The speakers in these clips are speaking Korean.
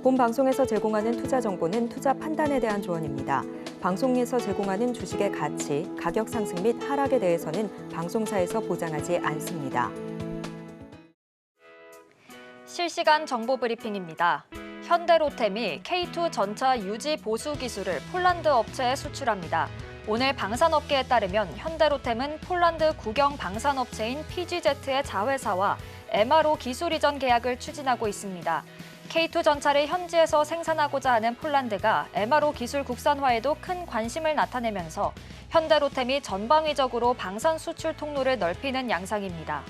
본 방송에서 제공하는 투자 정보는 투자 판단에 대한 조언입니다. 방송에서 제공하는 주식의 가치, 가격 상승 및 하락에 대해서는 방송사에서 보장하지 않습니다. 실시간 정보 브리핑입니다. 현대로템이 K2 전차 유지 보수 기술을 폴란드 업체에 수출합니다. 오늘 방산업계에 따르면 현대로템은 폴란드 국영 방산업체인 PGZ의 자회사와 MRO 기술 이전 계약을 추진하고 있습니다. K2 전차를 현지에서 생산하고자 하는 폴란드가 MRO 기술 국산화에도 큰 관심을 나타내면서 현대로템이 전방위적으로 방산 수출 통로를 넓히는 양상입니다.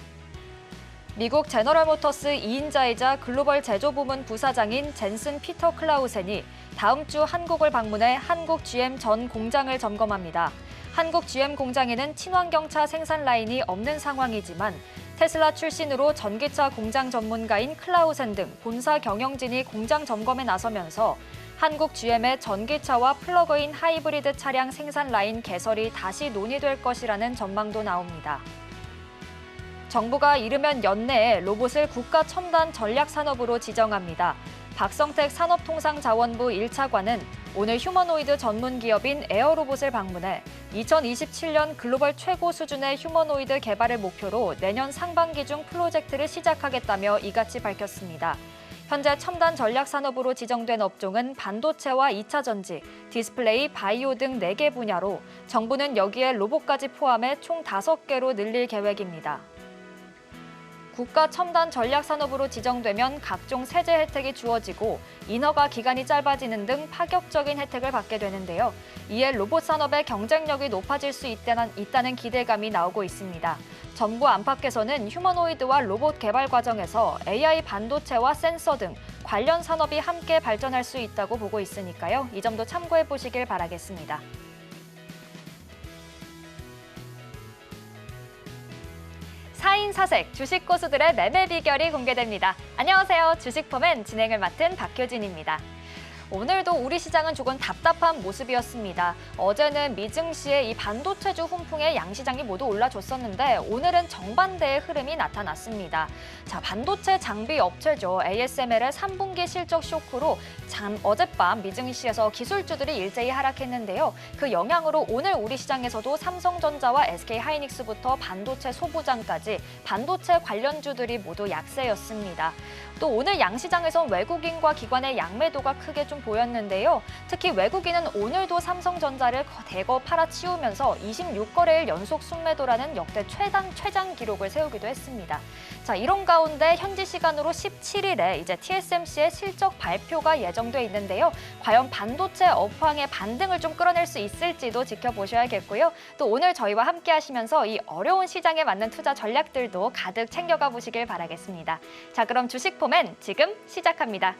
미국 제너럴모터스 2인자이자 글로벌 제조부문 부사장인 젠슨 피터 클라우센이 다음 주 한국을 방문해 한국 GM 전 공장을 점검합니다. 한국 GM 공장에는 친환경차 생산 라인이 없는 상황이지만 테슬라 출신으로 전기차 공장 전문가인 클라우센 등 본사 경영진이 공장 점검에 나서면서 한국 GM의 전기차와 플러그인 하이브리드 차량 생산 라인 개설이 다시 논의될 것이라는 전망도 나옵니다. 정부가 이르면 연내에 로봇을 국가 첨단 전략 산업으로 지정합니다. 박성택 산업통상자원부 1차관은 오늘 휴머노이드 전문 기업인 에어로봇을 방문해 2027년 글로벌 최고 수준의 휴머노이드 개발을 목표로 내년 상반기 중 프로젝트를 시작하겠다며 이같이 밝혔습니다. 현재 첨단 전략 산업으로 지정된 업종은 반도체와 2차 전지, 디스플레이, 바이오 등 4개 분야로 정부는 여기에 로봇까지 포함해 총 5개로 늘릴 계획입니다. 국가 첨단 전략 산업으로 지정되면 각종 세제 혜택이 주어지고 인허가 기간이 짧아지는 등 파격적인 혜택을 받게 되는데요. 이에 로봇 산업의 경쟁력이 높아질 수 있다는 기대감이 나오고 있습니다. 정부 안팎에서는 휴머노이드와 로봇 개발 과정에서 AI 반도체와 센서 등 관련 산업이 함께 발전할 수 있다고 보고 있으니까요. 이 점도 참고해 보시길 바라겠습니다. 사인사색 주식 고수들의 매매 비결이 공개됩니다. 안녕하세요. 주식포맨 진행을 맡은 박효진입니다. 오늘도 우리 시장은 조금 답답한 모습이었습니다. 어제는 미증시의 이 반도체주 훈풍에 양시장이 모두 올라줬었는데 오늘은 정반대의 흐름이 나타났습니다. 자, 반도체 장비 업체죠. ASML의 3분기 실적 쇼크로 어젯밤 미증시에서 기술주들이 일제히 하락했는데요. 그 영향으로 오늘 우리 시장에서도 삼성전자와 SK하이닉스부터 반도체 소부장까지 반도체 관련주들이 모두 약세였습니다. 또 오늘 양시장에선 외국인과 기관의 양매도가 크게 좀 보였는데요. 특히 외국인은 오늘도 삼성전자를 대거 팔아치우면서 26거래일 연속 순매도라는 역대 최장 기록을 세우기도 했습니다. 자, 이런 가운데 현지 시간으로 17일에 이제 TSMC의 실적 발표가 예정돼 있는데요. 과연 반도체 업황의 반등을 좀 끌어낼 수 있을지도 지켜보셔야겠고요. 또 오늘 저희와 함께 하시면서 이 어려운 시장에 맞는 투자 전략들도 가득 챙겨가 보시길 바라겠습니다. 자, 그럼 주식포맨 지금 시작합니다.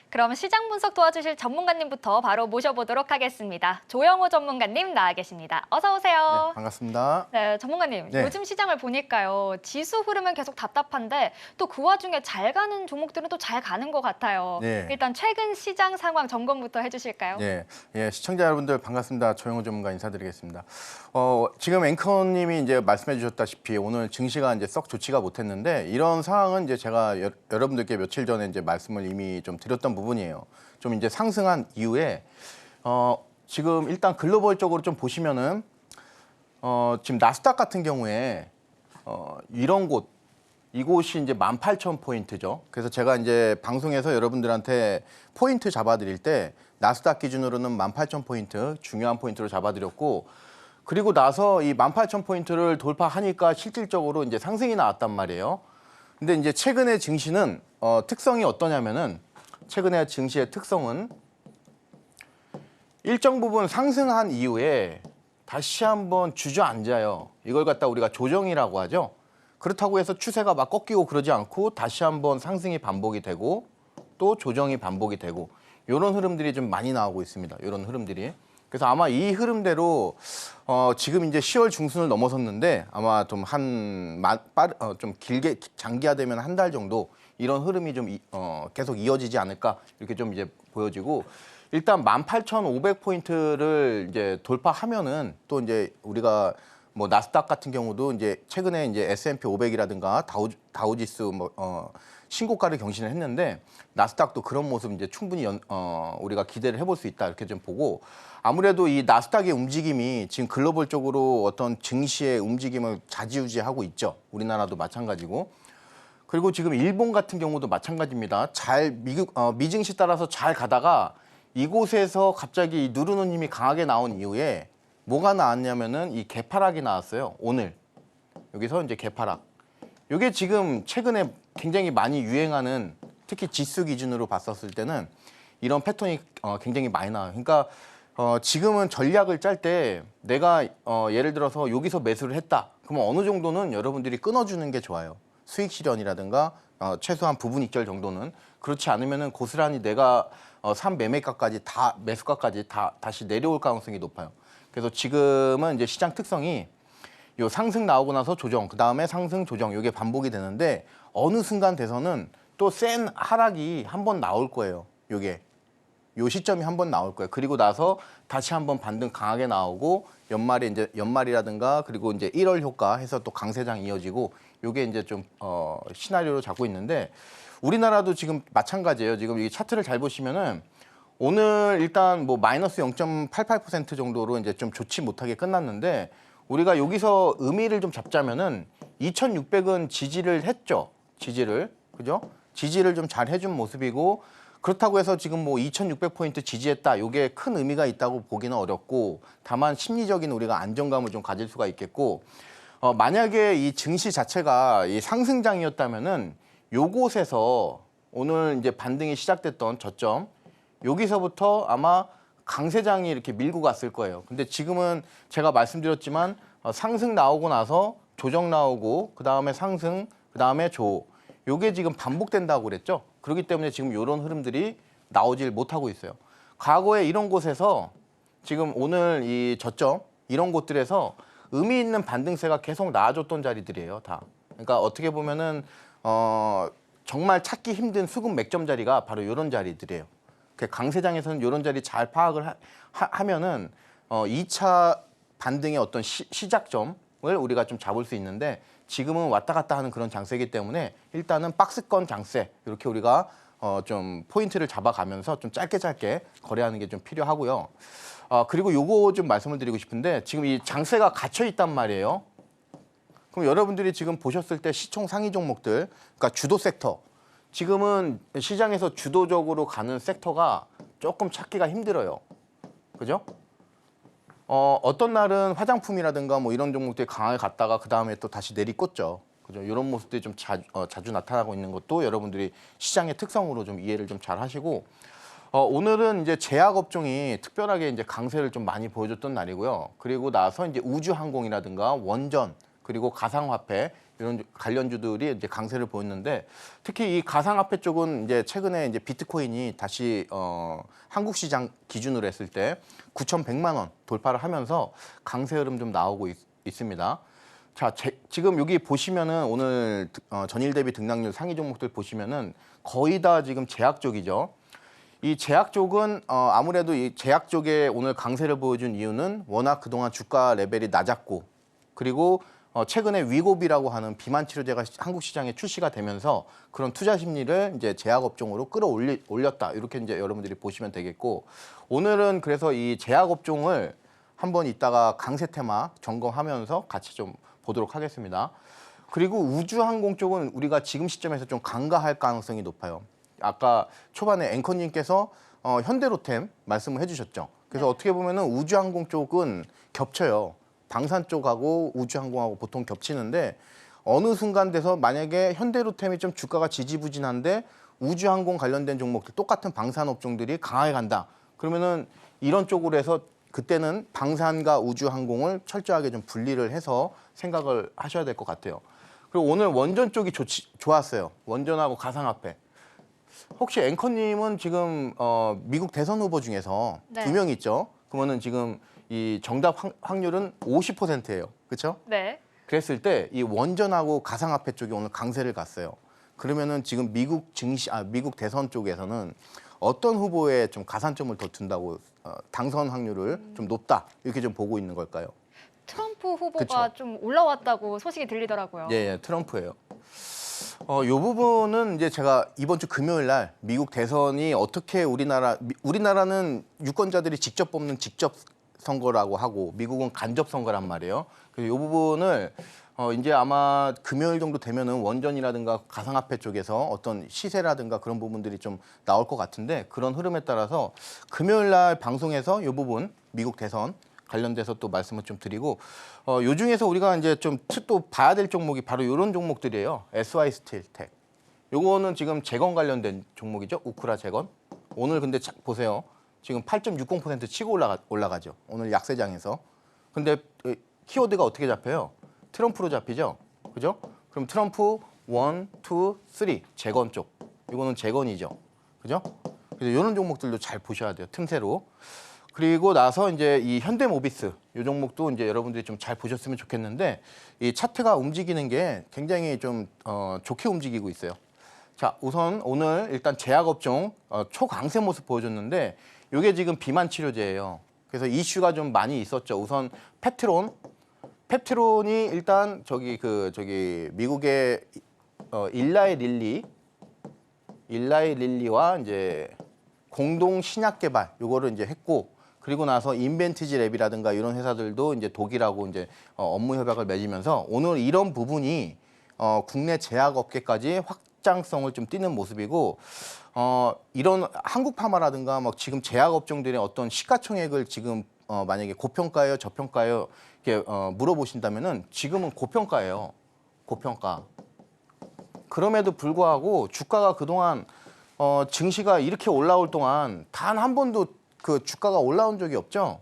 그럼 시장 분석 도와주실 전문가님부터 바로 모셔보도록 하겠습니다. 조영호 전문가님 나와 계십니다. 어서 오세요. 네, 반갑습니다. 네, 전문가님. 네. 요즘 시장을 보니까요. 지수 흐름은 계속 답답한데 또 그 와중에 잘 가는 종목들은 또 잘 가는 것 같아요. 네. 일단 최근 시장 상황 점검부터 해주실까요? 네, 시청자 여러분들 반갑습니다. 조영호 전문가 인사드리겠습니다. 지금 앵커님이 이제 말씀해 주셨다시피 오늘 증시가 이제 썩 좋지가 못했는데 이런 상황은 이제 제가 여러분들께 며칠 전에 이제 말씀을 이미 좀 드렸던 부분이에요. 좀 이제 상승한 이후에 지금 일단 글로벌적으로 좀 보시면은 지금 나스닥 같은 경우에 이런 이곳이 이제 18,000포인트죠. 그래서 제가 이제 방송에서 여러분들한테 포인트 잡아드릴 때 나스닥 기준으로는 18,000포인트 중요한 포인트로 잡아드렸고 그리고 나서 이 18,000포인트를 돌파하니까 실질적으로 이제 상승이 나왔단 말이에요. 근데 이제 최근의 증시는 특성이 어떠냐면은 최근의 증시의 특성은 일정 부분 상승한 이후에 다시 한번 주저앉아요. 이걸 갖다 우리가 조정이라고 하죠. 그렇다고 해서 추세가 막 꺾이고 그러지 않고 다시 한번 상승이 반복이 되고 또 조정이 반복이 되고 이런 흐름들이 좀 많이 나오고 있습니다. 이런 흐름들이. 그래서 아마 이 흐름대로 지금 이제 10월 중순을 넘어섰는데 아마 좀 좀 길게 장기화되면 한 달 정도 이런 흐름이 좀 계속 이어지지 않을까 이렇게 좀 이제 보여지고 일단 18,500포인트를 이제 돌파하면은 또 이제 우리가 뭐 나스닥 같은 경우도 이제 최근에 이제 S&P 500이라든가 다우지수 신고가를 경신을 했는데 나스닥도 그런 모습 이제 충분히 우리가 기대를 해볼 수 있다 이렇게 좀 보고 아무래도 이 나스닥의 움직임이 지금 글로벌적으로 어떤 증시의 움직임을 좌지우지하고 있죠. 우리나라도 마찬가지고. 그리고 지금 일본 같은 경우도 마찬가지입니다. 미증시 따라서 잘 가다가 이곳에서 갑자기 이 누르는 힘이 강하게 나온 이후에 뭐가 나왔냐면은 이 개파락이 나왔어요. 오늘 여기서 이제 개파락. 이게 지금 최근에 굉장히 많이 유행하는 특히 지수 기준으로 봤었을 때는 이런 패턴이 굉장히 많이 나와요. 그러니까 지금은 전략을 짤 때 내가 예를 들어서 여기서 매수를 했다. 그러면 어느 정도는 여러분들이 끊어주는 게 좋아요. 수익 실현이라든가 최소한 부분 익절 정도는. 그렇지 않으면은 고스란히 내가 산 매매가까지 다 매수가까지 다시 내려올 가능성이 높아요. 그래서 지금은 이제 시장 특성이 요 상승 나오고 나서 조정, 그 다음에 상승 조정 이게 반복이 되는데 어느 순간 돼서는 또 센 하락이 한번 나올 거예요. 요 시점이 한번 나올 거예요. 그리고 나서 다시 한번 반등 강하게 나오고 연말에 이제 연말이라든가 그리고 이제 1월 효과 해서 또 강세장 이어지고 요게 이제 좀 시나리오로 잡고 있는데 우리나라도 지금 마찬가지예요. 지금 이 차트를 잘 보시면은 오늘 일단 뭐 마이너스 0.88% 정도로 이제 좀 좋지 못하게 끝났는데 우리가 여기서 의미를 좀 잡자면은 2,600은 지지를 했죠. 그죠? 지지를 좀 잘 해준 모습이고 그렇다고 해서 지금 뭐 2,600포인트 지지했다. 이게 큰 의미가 있다고 보기는 어렵고 다만 심리적인 우리가 안정감을 좀 가질 수가 있겠고 만약에 이 증시 자체가 이 상승장이었다면은 요곳에서 오늘 이제 반등이 시작됐던 저점 여기서부터 아마 강세장이 이렇게 밀고 갔을 거예요. 근데 지금은 제가 말씀드렸지만 상승 나오고 나서 조정 나오고 그다음에 상승 그다음에 요게 지금 반복된다고 그랬죠. 그렇기 때문에 지금 이런 흐름들이 나오질 못하고 있어요. 과거에 이런 곳에서 지금 오늘 이 저점 이런 곳들에서 의미 있는 반등세가 계속 나와줬던 자리들이에요. 다. 그러니까 어떻게 보면은 정말 찾기 힘든 수급 맥점 자리가 바로 이런 자리들이에요. 강세장에서는 이런 자리 잘 파악을 하면은 2차 반등의 어떤 시작점을 우리가 좀 잡을 수 있는데 지금은 왔다 갔다 하는 그런 장세이기 때문에 일단은 박스권 장세 이렇게 우리가 좀 포인트를 잡아가면서 좀 짧게 거래하는 게 좀 필요하고요. 그리고 요거 좀 말씀을 드리고 싶은데 지금 이 장세가 갇혀 있단 말이에요. 그럼 여러분들이 지금 보셨을 때 시총 상위 종목들, 그러니까 주도 섹터 지금은 시장에서 주도적으로 가는 섹터가 조금 찾기가 힘들어요. 그죠? 어떤 날은 화장품이라든가 뭐 이런 종목들이 강하게 갔다가 그 다음에 또 다시 내리꽂죠. 그죠? 이런 모습들이 좀 자주 나타나고 있는 것도 여러분들이 시장의 특성으로 좀 이해를 좀 잘 하시고 오늘은 이제 제약업종이 특별하게 이제 강세를 좀 많이 보여줬던 날이고요. 그리고 나서 이제 우주항공이라든가 원전 그리고 가상화폐 이런 관련주들이 이제 강세를 보였는데 특히 이 가상화폐 쪽은 이제 최근에 이제 비트코인이 다시 한국 시장 기준으로 했을 때 9,100만 원 돌파를 하면서 강세 흐름 좀 나오고 있습니다. 자, 지금 여기 보시면은 오늘 전일 대비 등락률 상위 종목들 보시면은 거의 다 지금 제약 쪽이죠. 이 제약 쪽은 아무래도 이 제약 쪽에 오늘 강세를 보여준 이유는 워낙 그동안 주가 레벨이 낮았고 그리고 최근에 위고비라고 하는 비만 치료제가 한국 시장에 출시가 되면서 그런 투자 심리를 이제 제약 업종으로 끌어올렸다. 이렇게 이제 여러분들이 보시면 되겠고 오늘은 그래서 이 제약 업종을 한번 이따가 강세 테마 점검하면서 같이 좀 보도록 하겠습니다. 그리고 우주항공 쪽은 우리가 지금 시점에서 좀 간과할 가능성이 높아요. 아까 초반에 앵커님께서 현대로템 말씀을 해주셨죠. 그래서 어떻게 보면은 우주항공 쪽은 겹쳐요. 방산 쪽하고 우주항공하고 보통 겹치는데 어느 순간 돼서 만약에 현대로템이 좀 주가가 지지부진한데 우주항공 관련된 종목들 똑같은 방산 업종들이 강하게 간다. 그러면은 이런 쪽으로 해서 그때는 방산과 우주항공을 철저하게 좀 분리를 해서 생각을 하셔야 될 것 같아요. 그리고 오늘 원전 쪽이 좋았어요. 원전하고 가상화폐. 혹시 앵커님은 지금 미국 대선 후보 중에서 네. 2명 있죠? 그러면은 지금 이 정답 확률은 50%예요. 그렇죠? 네. 그랬을 때 이 원전하고 가상화폐 쪽이 오늘 강세를 갔어요. 그러면은 지금 미국 대선 쪽에서는 어떤 후보에 좀 가산점을 더 둔다고 당선 확률을 좀 높다 이렇게 좀 보고 있는 걸까요? 트럼프 후보가 그쵸. 좀 올라왔다고 소식이 들리더라고요. 예, 트럼프예요. 요 부분은 이제 제가 이번 주 금요일 날 미국 대선이 어떻게 우리나라는 유권자들이 직접 뽑는 직접 선거라고 하고 미국은 간접 선거란 말이에요. 그래서 이 부분을 이제 아마 금요일 정도 되면은 원전이라든가 가상화폐 쪽에서 어떤 시세라든가 그런 부분들이 좀 나올 것 같은데 그런 흐름에 따라서 금요일 날 방송에서 이 부분 미국 대선 관련돼서 또 말씀을 좀 드리고 요 중에서 우리가 이제 좀 또 봐야 될 종목이 바로 이런 종목들이에요. SY 스틸텍. 요거는 지금 재건 관련된 종목이죠. 우크라 재건. 오늘 근데 보세요. 지금 8.60% 치고 올라가죠. 오늘 약세장에서. 근데 키워드가 어떻게 잡혀요? 트럼프로 잡히죠. 그죠? 그럼 트럼프 1, 2, 3 재건 쪽. 이거는 재건이죠. 그죠? 그래서 이런 종목들도 잘 보셔야 돼요. 틈새로. 그리고 나서 이제 이 현대모비스 이 종목도 이제 여러분들이 좀 잘 보셨으면 좋겠는데 이 차트가 움직이는 게 굉장히 좀 좋게 움직이고 있어요. 자, 우선 오늘 일단 제약업종 초강세 모습 보여줬는데 이게 지금 비만 치료제예요. 그래서 이슈가 좀 많이 있었죠. 우선 펩트론이 일단 저기 미국의 일라이 릴리와 이제 공동 신약 개발 요거를 이제 했고 그리고 나서 인벤티지 랩이라든가 이런 회사들도 이제 독일하고 이제 업무 협약을 맺으면서 오늘 이런 부분이 국내 제약업계까지 확장성을 좀 띠는 모습이고 이런 한국파마라든가 막 지금 제약업종들의 어떤 시가총액을 지금 만약에 고평가예요, 저평가예요 이렇게 물어보신다면은 지금은 고평가예요. 고평가. 그럼에도 불구하고 주가가 그동안 증시가 이렇게 올라올 동안 단 한 번도 그 주가가 올라온 적이 없죠.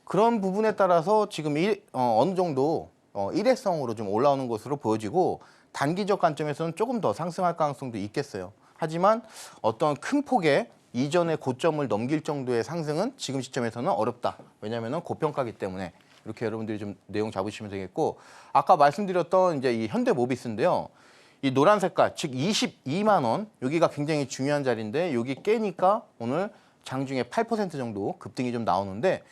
그런 부분에 따라서 지금 어느 정도 일회성으로 좀 올라오는 것으로 보여지고 단기적 관점에서는 조금 더 상승할 가능성도 있겠어요. 하지만 어떤 큰 폭의 이전의 고점을 넘길 정도의 상승은 지금 시점에서는 어렵다. 왜냐하면 고평가기 때문에 이렇게 여러분들이 좀 내용 잡으시면 되겠고 아까 말씀드렸던 이제 이 현대모비스인데요. 이 노란 색깔, 즉 22만 원, 여기가 굉장히 중요한 자리인데 여기 깨니까 오늘 장중에 8% 정도 급등이 좀 나오는데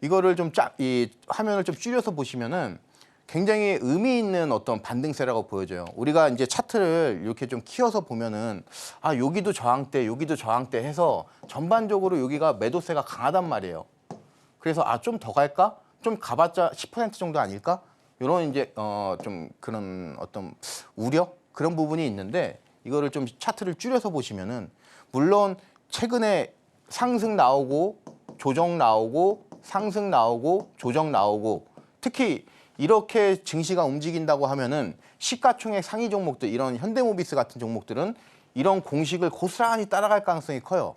이거를 좀 이 화면을 좀 줄여서 보시면은 굉장히 의미 있는 어떤 반등세라고 보여져요. 우리가 이제 차트를 이렇게 좀 키워서 보면은 아 여기도 저항대, 여기도 저항대 해서 전반적으로 여기가 매도세가 강하단 말이에요. 그래서 아 좀 더 갈까? 좀 가봤자 10% 정도 아닐까? 이런 이제 좀 그런 어떤 우려 그런 부분이 있는데 이거를 좀 차트를 줄여서 보시면은 물론 최근에 상승 나오고 조정 나오고 상승 나오고 조정 나오고 특히 이렇게 증시가 움직인다고 하면은 시가총액 상위 종목들 이런 현대모비스 같은 종목들은 이런 공식을 고스란히 따라갈 가능성이 커요.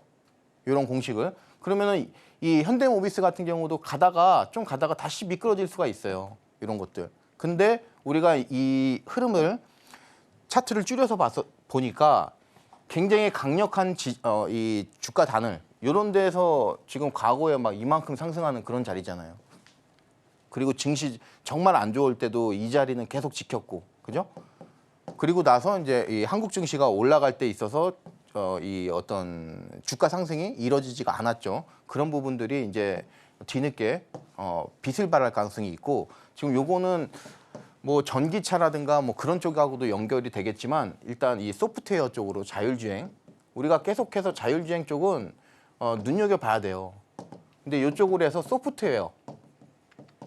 이런 공식을. 그러면은 이 현대모비스 같은 경우도 가다가 다시 미끄러질 수가 있어요. 이런 것들. 근데 우리가 이 흐름을 차트를 줄여서 보니까 굉장히 강력한 이 주가 단을 이런 데서 지금 과거에 막 이만큼 상승하는 그런 자리잖아요. 그리고 증시 정말 안 좋을 때도 이 자리는 계속 지켰고, 그죠? 그리고 나서 이제 이 한국 증시가 올라갈 때 있어서 이 어떤 주가 상승이 이뤄지지가 않았죠. 그런 부분들이 이제 뒤늦게 빛을 발할 가능성이 있고 지금 요거는 뭐 전기차라든가 뭐 그런 쪽하고도 연결이 되겠지만 일단 이 소프트웨어 쪽으로 자율주행 우리가 계속해서 자율주행 쪽은 눈여겨봐야 돼요. 근데 이쪽으로 해서 소프트웨어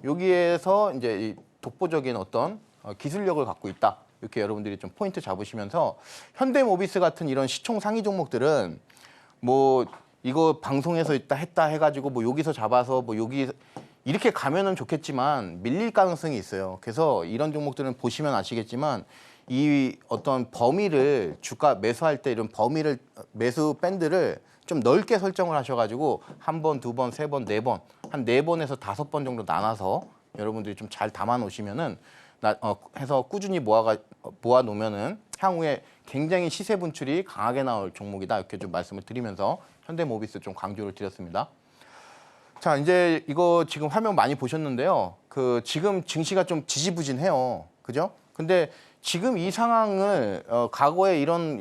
여기에서 이제 이 독보적인 어떤 기술력을 갖고 있다. 이렇게 여러분들이 좀 포인트 잡으시면서 현대모비스 같은 이런 시총 상위 종목들은 뭐 이거 방송에서 있다 했다 해가지고 뭐 여기서 잡아서 뭐 여기 이렇게 가면은 좋겠지만 밀릴 가능성이 있어요. 그래서 이런 종목들은 보시면 아시겠지만 이 어떤 범위를 주가 매수할 때 이런 범위를 매수 밴드를 좀 넓게 설정을 하셔가지고 한 번, 두 번, 세 번, 네 번, 한 네 번에서 다섯 번 정도 나눠서 여러분들이 좀 잘 담아 놓으시면은 해서 꾸준히 모아 놓으면은 향후에 굉장히 시세 분출이 강하게 나올 종목이다 이렇게 좀 말씀을 드리면서 현대모비스 좀 강조를 드렸습니다. 자, 이제 이거 지금 화면 많이 보셨는데요. 지금 증시가 좀 지지부진해요. 그죠? 근데 지금 이 상황을 과거에 이런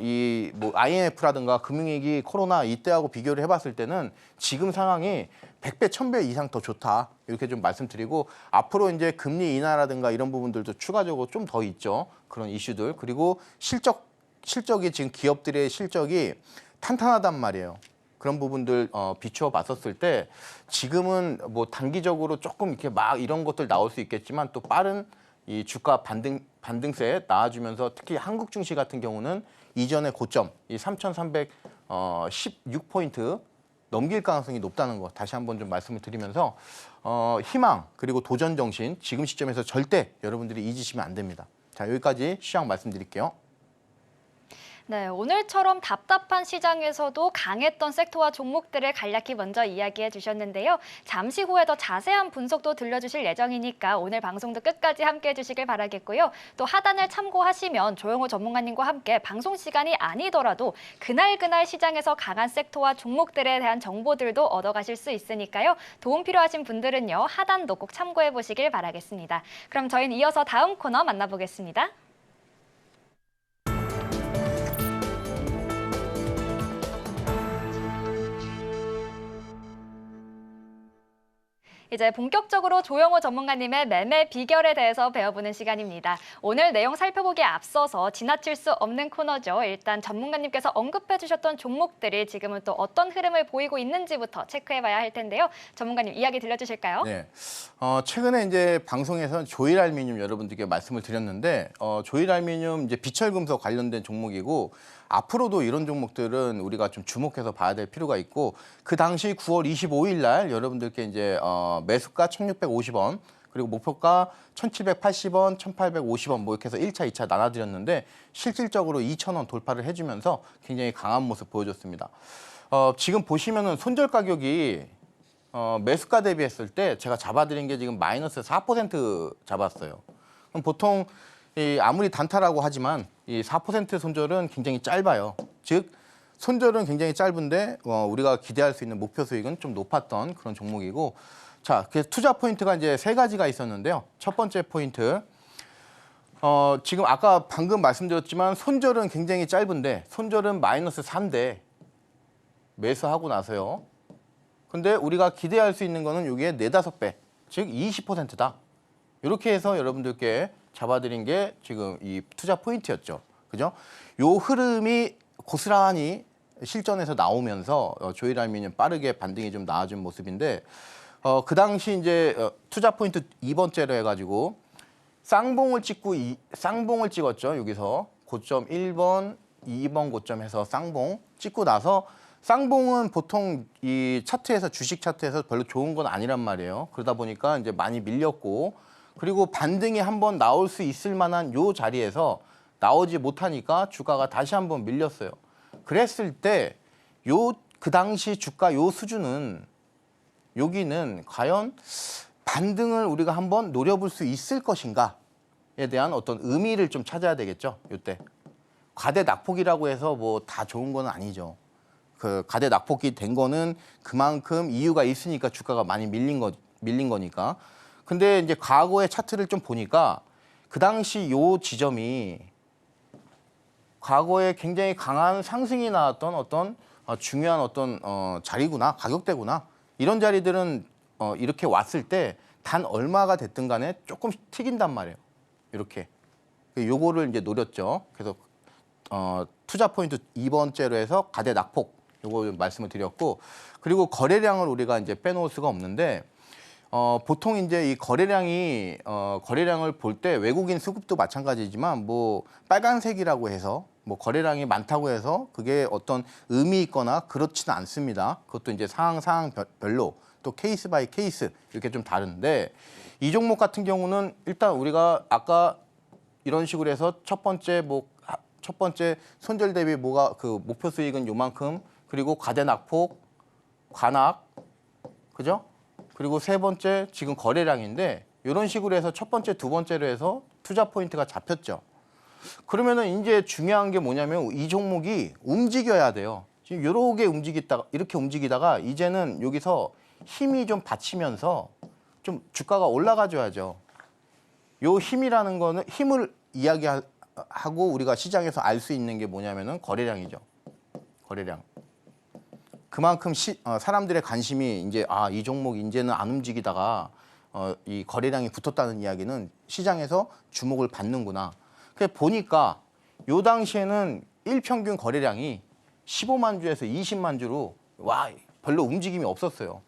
뭐 IMF라든가 금융위기, 코로나 이때하고 비교를 해봤을 때는 지금 상황이 100배, 1000배 이상 더 좋다. 이렇게 좀 말씀드리고 앞으로 이제 금리 인하라든가 이런 부분들도 추가적으로 좀 더 있죠. 그런 이슈들. 그리고 실적이 지금 기업들의 실적이 탄탄하단 말이에요. 그런 부분들 비추어 봤었을 때 지금은 뭐 단기적으로 조금 이렇게 막 이런 것들 나올 수 있겠지만 또 빠른 이 주가 반등세 나와주면서 특히 한국 증시 같은 경우는 이전의 고점 이 3,316포인트 넘길 가능성이 높다는 거 다시 한번 좀 말씀을 드리면서 희망 그리고 도전 정신 지금 시점에서 절대 여러분들이 잊으시면 안 됩니다. 자, 여기까지 시황 말씀드릴게요. 네, 오늘처럼 답답한 시장에서도 강했던 섹터와 종목들을 간략히 먼저 이야기해 주셨는데요. 잠시 후에 더 자세한 분석도 들려주실 예정이니까 오늘 방송도 끝까지 함께해 주시길 바라겠고요. 또 하단을 참고하시면 조영호 전문가님과 함께 방송 시간이 아니더라도 그날 시장에서 강한 섹터와 종목들에 대한 정보들도 얻어가실 수 있으니까요. 도움 필요하신 분들은요. 하단도 꼭 참고해 보시길 바라겠습니다. 그럼 저희는 이어서 다음 코너 만나보겠습니다. 이제 본격적으로 조영호 전문가님의 매매 비결에 대해서 배워보는 시간입니다. 오늘 내용 살펴보기에 앞서서 지나칠 수 없는 코너죠. 일단 전문가님께서 언급해 주셨던 종목들이 지금은 또 어떤 흐름을 보이고 있는지부터 체크해봐야 할 텐데요. 전문가님 이야기 들려주실까요? 네. 최근에 이제 방송에서 조일알미늄 여러분들께 말씀을 드렸는데 조일알미늄 이제 비철금속 관련된 종목이고 앞으로도 이런 종목들은 우리가 좀 주목해서 봐야 될 필요가 있고 그 당시 9월 25일 날 여러분들께 이제 매수가 1,650원 그리고 목표가 1,780원, 1,850원 뭐 이렇게 해서 1차, 2차 나눠드렸는데 실질적으로 2,000원 돌파를 해주면서 굉장히 강한 모습 보여줬습니다. 지금 보시면은 손절 가격이 매수가 대비했을 때 제가 잡아드린 게 지금 마이너스 4% 잡았어요. 그럼 보통 아무리 단타라고 하지만 이 4% 손절은 굉장히 짧아요. 즉 손절은 굉장히 짧은데 우리가 기대할 수 있는 목표 수익은 좀 높았던 그런 종목이고 자, 그래서 투자 포인트가 이제 3가지가 있었는데요. 첫 번째 포인트 지금 아까 방금 말씀드렸지만 손절은 굉장히 짧은데 손절은 마이너스 3대 매수하고 나서요. 근데 우리가 기대할 수 있는 거는 여기에 4-5배, 즉 20%다. 이렇게 해서 여러분들께 잡아드린 게 지금 이 투자 포인트였죠. 그죠? 요 흐름이 고스란히 실전에서 나오면서 조일알미늄 빠르게 반등이 좀 나와준 모습인데 그 당시 이제 투자 포인트 2번째로 해가지고 쌍봉을 찍었죠. 여기서 고점 1번, 2번 고점에서 쌍봉 찍고 나서 쌍봉은 보통 이 차트에서 주식 차트에서 별로 좋은 건 아니란 말이에요. 그러다 보니까 이제 많이 밀렸고 그리고 반등이 한번 나올 수 있을 만한 요 자리에서 나오지 못하니까 주가가 다시 한번 밀렸어요. 그랬을 때 그 당시 주가 요 수준은 여기는 과연 반등을 우리가 한번 노려볼 수 있을 것인가에 대한 어떤 의미를 좀 찾아야 되겠죠. 이때 과대 낙폭이라고 해서 뭐 다 좋은 건 아니죠. 그 과대 낙폭이 된 거는 그만큼 이유가 있으니까 주가가 많이 밀린 거니까. 근데 이제 과거의 차트를 좀 보니까 그 당시 요 지점이 과거에 굉장히 강한 상승이 나왔던 어떤 중요한 어떤 자리구나, 가격대구나. 이런 자리들은 이렇게 왔을 때 단 얼마가 됐든 간에 조금씩 튀긴단 말이에요. 이렇게. 요거를 이제 노렸죠. 그래서 투자 포인트 2번째로 해서 과대 낙폭 요거 말씀을 드렸고 그리고 거래량을 우리가 이제 빼놓을 수가 없는데 보통 이제 이 거래량을 볼 때 외국인 수급도 마찬가지지만 뭐 빨간색이라고 해서 뭐 거래량이 많다고 해서 그게 어떤 의미 있거나 그렇지는 않습니다. 그것도 이제 상황별로 또 케이스 바이 케이스 이렇게 좀 다른데 이 종목 같은 경우는 일단 우리가 아까 이런 식으로 해서 첫 번째 손절 대비 뭐가 그 목표 수익은 요만큼 그리고 과대 낙폭, 관악, 그죠? 그리고 세 번째 지금 거래량인데 이런 식으로 해서 첫 번째, 두 번째로 해서 투자 포인트가 잡혔죠. 그러면은 이제 중요한 게 뭐냐면 이 종목이 움직여야 돼요. 지금 이렇게 움직이다가 이제는 여기서 힘이 좀 받치면서 좀 주가가 올라가줘야죠. 요 힘이라는 거는 힘을 이야기하고 우리가 시장에서 알 수 있는 게 뭐냐면은 거래량이죠. 거래량. 그만큼 사람들의 관심이 이제 이 종목 이제는 안 움직이다가 이 거래량이 붙었다는 이야기는 시장에서 주목을 받는구나. 그래서 보니까 요 당시에는 일평균 거래량이 15만 주에서 20만 주로 별로 움직임이 없었어요.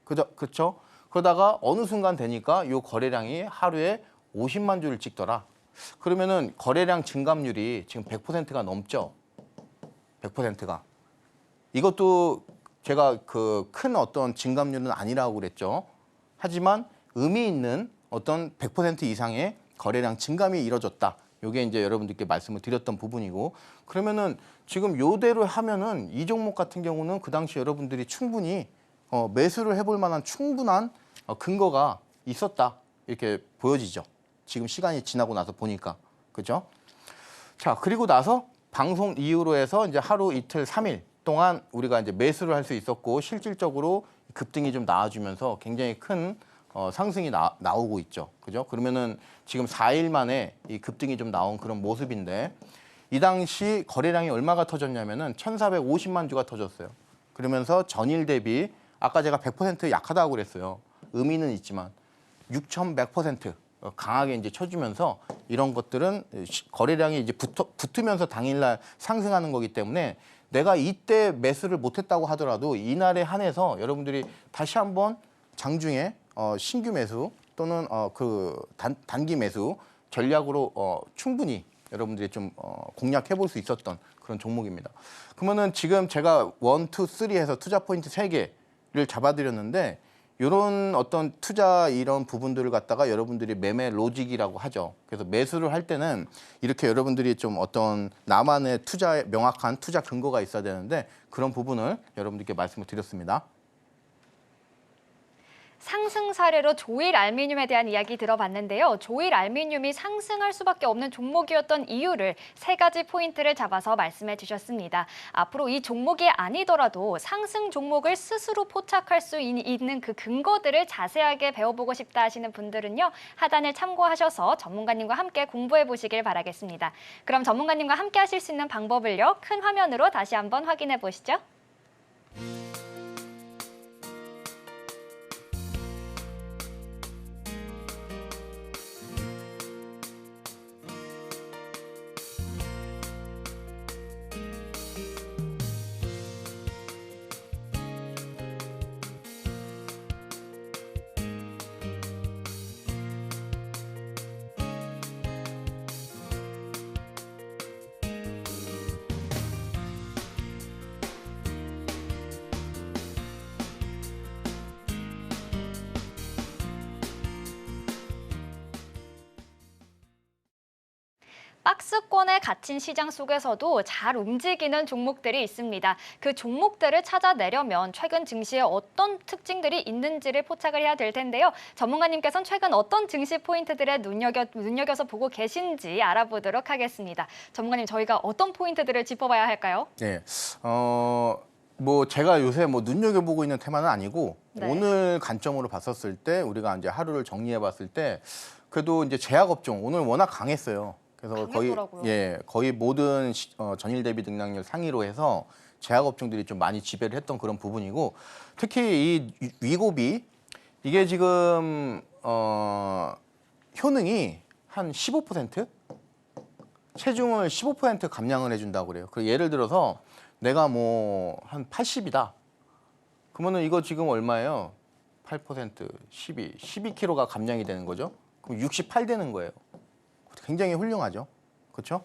그렇죠? 그러다가 어느 순간 되니까 요 거래량이 하루에 50만 주를 찍더라. 그러면은 거래량 증감률이 지금 100%가 넘죠. 100%가. 이것도 제가 그 큰 어떤 증감률은 아니라고 그랬죠. 하지만 의미 있는 어떤 100% 이상의 거래량 증감이 이뤄졌다. 이게 이제 여러분들께 말씀을 드렸던 부분이고, 그러면은 지금 요대로 하면은 이 종목 같은 경우는 그 당시 여러분들이 충분히 매수를 해볼 만한 충분한 근거가 있었다. 이렇게 보여지죠. 지금 시간이 지나고 나서 보니까. 그죠? 자, 그리고 나서 방송 이후로 해서 이제 하루 이틀 3일 동안 우리가 이제 매수를 할 수 있었고, 실질적으로 급등이 좀 나와주면서 굉장히 큰 상승이 나오고 있죠. 그죠? 그러면은 지금 4일 만에 이 급등이 좀 나온 그런 모습인데, 이 당시 거래량이 얼마가 터졌냐면은 1,450만 주가 터졌어요. 그러면서 전일 대비 아까 제가 100% 약하다고 그랬어요. 의미는 있지만 6,100% 강하게 이제 쳐주면서 이런 것들은 거래량이 이제 붙으면서 당일날 상승하는 거기 때문에 내가 이때 매수를 못했다고 하더라도 이날에 한해서 여러분들이 다시 한번 장중에 신규 매수 또는 단기 매수 전략으로 충분히 여러분들이 좀 공략해 볼 수 있었던 그런 종목입니다. 그러면은 지금 제가 1, 2, 3 해서 투자 포인트 3개를 잡아드렸는데, 이런 어떤 투자 이런 부분들을 갖다가 여러분들이 매매 로직이라고 하죠. 그래서 매수를 할 때는 이렇게 여러분들이 좀 어떤 나만의 명확한 투자 근거가 있어야 되는데, 그런 부분을 여러분들께 말씀을 드렸습니다. 상승 사례로 조일 알미늄에 대한 이야기 들어봤는데요. 조일 알미늄이 상승할 수밖에 없는 종목이었던 이유를 3가지 포인트를 잡아서 말씀해 주셨습니다. 앞으로 이 종목이 아니더라도 상승 종목을 스스로 포착할 수 있는 그 근거들을 자세하게 배워보고 싶다 하시는 분들은요, 하단을 참고하셔서 전문가님과 함께 공부해 보시길 바라겠습니다. 그럼 전문가님과 함께 하실 수 있는 방법을요, 큰 화면으로 다시 한번 확인해 보시죠. 박스권에 갇힌 시장 속에서도 잘 움직이는 종목들이 있습니다. 그 종목들을 찾아내려면 최근 증시에 어떤 특징들이 있는지를 포착을 해야 될 텐데요. 전문가님께서는 최근 어떤 증시 포인트들에 눈여겨서 보고 계신지 알아보도록 하겠습니다. 전문가님, 저희가 어떤 포인트들을 짚어봐야 할까요? 네, 뭐 제가 요새 뭐 눈여겨보고 있는 테마는 아니고, 네. 오늘 관점으로 봤었을 때 우리가 이제 하루를 정리해봤을 때 그래도 이제 제약업종 오늘 워낙 강했어요. 그래서 강했더라고요. 거의 모든 전일 대비 등락률 상위로 해서 제약업종들이 좀 많이 지배를 했던 그런 부분이고, 특히 이 위고비 이게 지금 효능이 한 15%? 체중을 15% 감량을 해준다고 그래요. 그 예를 들어서 내가 뭐 한 80이다. 그러면은 이거 지금 얼마예요? 8%, 12kg가 감량이 되는 거죠. 그럼 68 되는 거예요. 굉장히 훌륭하죠. 그렇죠?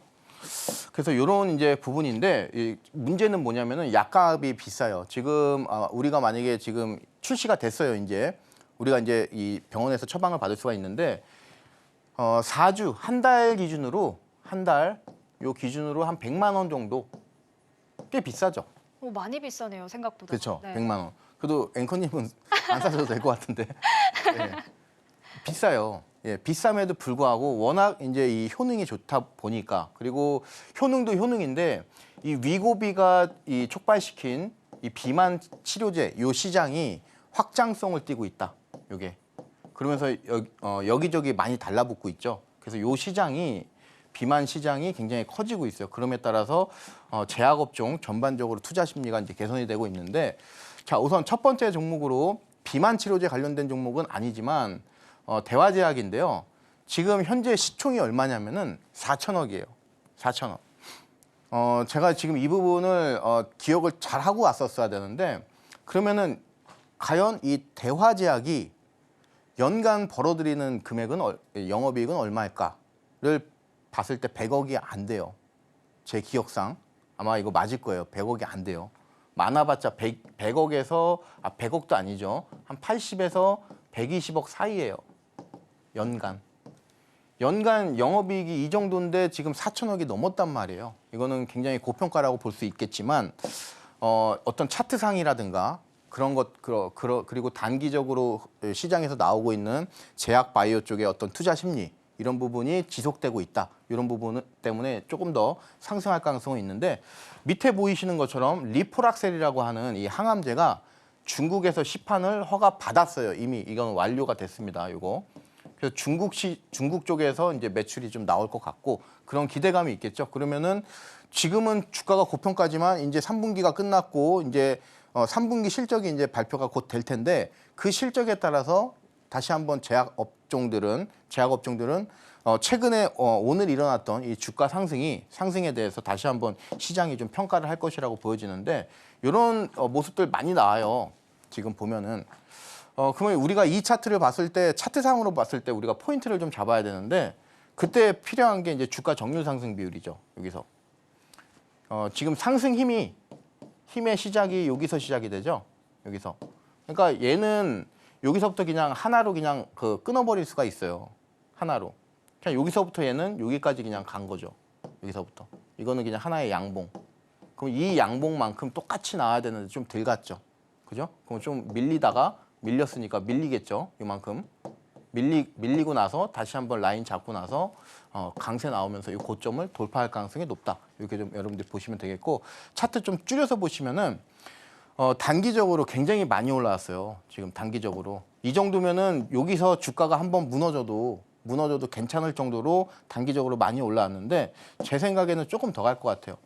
그래서 이런 이제 부분인데, 이 문제는 뭐냐면은 약값이 비싸요. 지금 우리가 만약에 지금 출시가 됐어요. 이제 우리가 이제 이 병원에서 처방을 받을 수가 있는데 4주 한 달 기준으로 한 100만 원 정도, 꽤 비싸죠. 많이 비싸네요, 생각보다. 그렇죠. 네. 100만 원. 그래도 앵커님은 안 사셔도 될 것 같은데. 네. 비싸요. 예, 비쌈에도 불구하고 워낙 이제 이 효능이 좋다 보니까 그리고 효능도 효능인데 이 위고비가 이 촉발시킨 이 비만 치료제 요 시장이 확장성을 띠고 있다. 요게 그러면서 여기저기 많이 달라붙고 있죠. 그래서 요 시장이 비만 시장이 굉장히 커지고 있어요. 그럼에 따라서 제약업종 전반적으로 투자 심리가 이제 개선이 되고 있는데 자 우선 첫 번째 종목으로 비만 치료제 관련된 종목은 아니지만 대화제약인데요. 지금 현재 시총이 얼마냐면은 4천억이에요. 4천억. 제가 지금 이 부분을 기억을 잘 하고 왔었어야 되는데 그러면은 과연 이 대화제약이 연간 벌어들이는 금액은 영업이익은 얼마일까를 봤을 때 100억이 안 돼요. 제 기억상 아마 이거 맞을 거예요. 100억이 안 돼요. 많아봤자 100억에서 100억도 아니죠. 한 80에서 120억 사이예요. 연간 영업이익이 이 정도인데 지금 4천억이 넘었단 말이에요. 이거는 굉장히 고평가라고 볼 수 있겠지만 어떤 차트상이라든가 그런 것 그리고 단기적으로 시장에서 나오고 있는 제약 바이오 쪽의 어떤 투자 심리 이런 부분이 지속되고 있다. 이런 부분 때문에 조금 더 상승할 가능성은 있는데 밑에 보이시는 것처럼 리포락셀이라고 하는 이 항암제가 중국에서 시판을 허가 받았어요. 이미 이건 완료가 됐습니다. 이거. 그래서 중국 쪽에서 이제 매출이 좀 나올 것 같고 그런 기대감이 있겠죠. 그러면은 지금은 주가가 고평가지만 이제 3분기가 끝났고 이제 3분기 실적이 이제 발표가 곧 될 텐데 그 실적에 따라서 다시 한번 제약업종들은 최근에 오늘 일어났던 이 주가 상승에 대해서 다시 한번 시장이 좀 평가를 할 것이라고 보여지는데 이런 모습들 많이 나와요. 지금 보면은 그러면 우리가 이 차트를 봤을 때 차트상으로 봤을 때 우리가 포인트를 좀 잡아야 되는데 그때 필요한 게 이제 주가 정률 상승 비율이죠. 여기서 지금 상승 힘의 시작이 여기서 시작이 되죠. 여기서. 그러니까 얘는 여기서부터 그냥 하나로 그냥 끊어버릴 수가 있어요. 하나로. 그냥 여기서부터 얘는 여기까지 그냥 간 거죠. 여기서부터. 이거는 그냥 하나의 양봉. 그럼 이 양봉만큼 똑같이 나와야 되는데 좀 덜 갔죠. 그죠? 그럼 좀 밀렸으니까 밀리겠죠. 이만큼. 밀리고 나서 다시 한번 라인 잡고 나서 강세 나오면서 이 고점을 돌파할 가능성이 높다. 이렇게 좀 여러분들 보시면 되겠고 차트 좀 줄여서 보시면은 단기적으로 굉장히 많이 올라왔어요. 지금 단기적으로 이 정도면은 여기서 주가가 한번 무너져도 괜찮을 정도로 단기적으로 많이 올라왔는데 제 생각에는 조금 더 갈 것 같아요.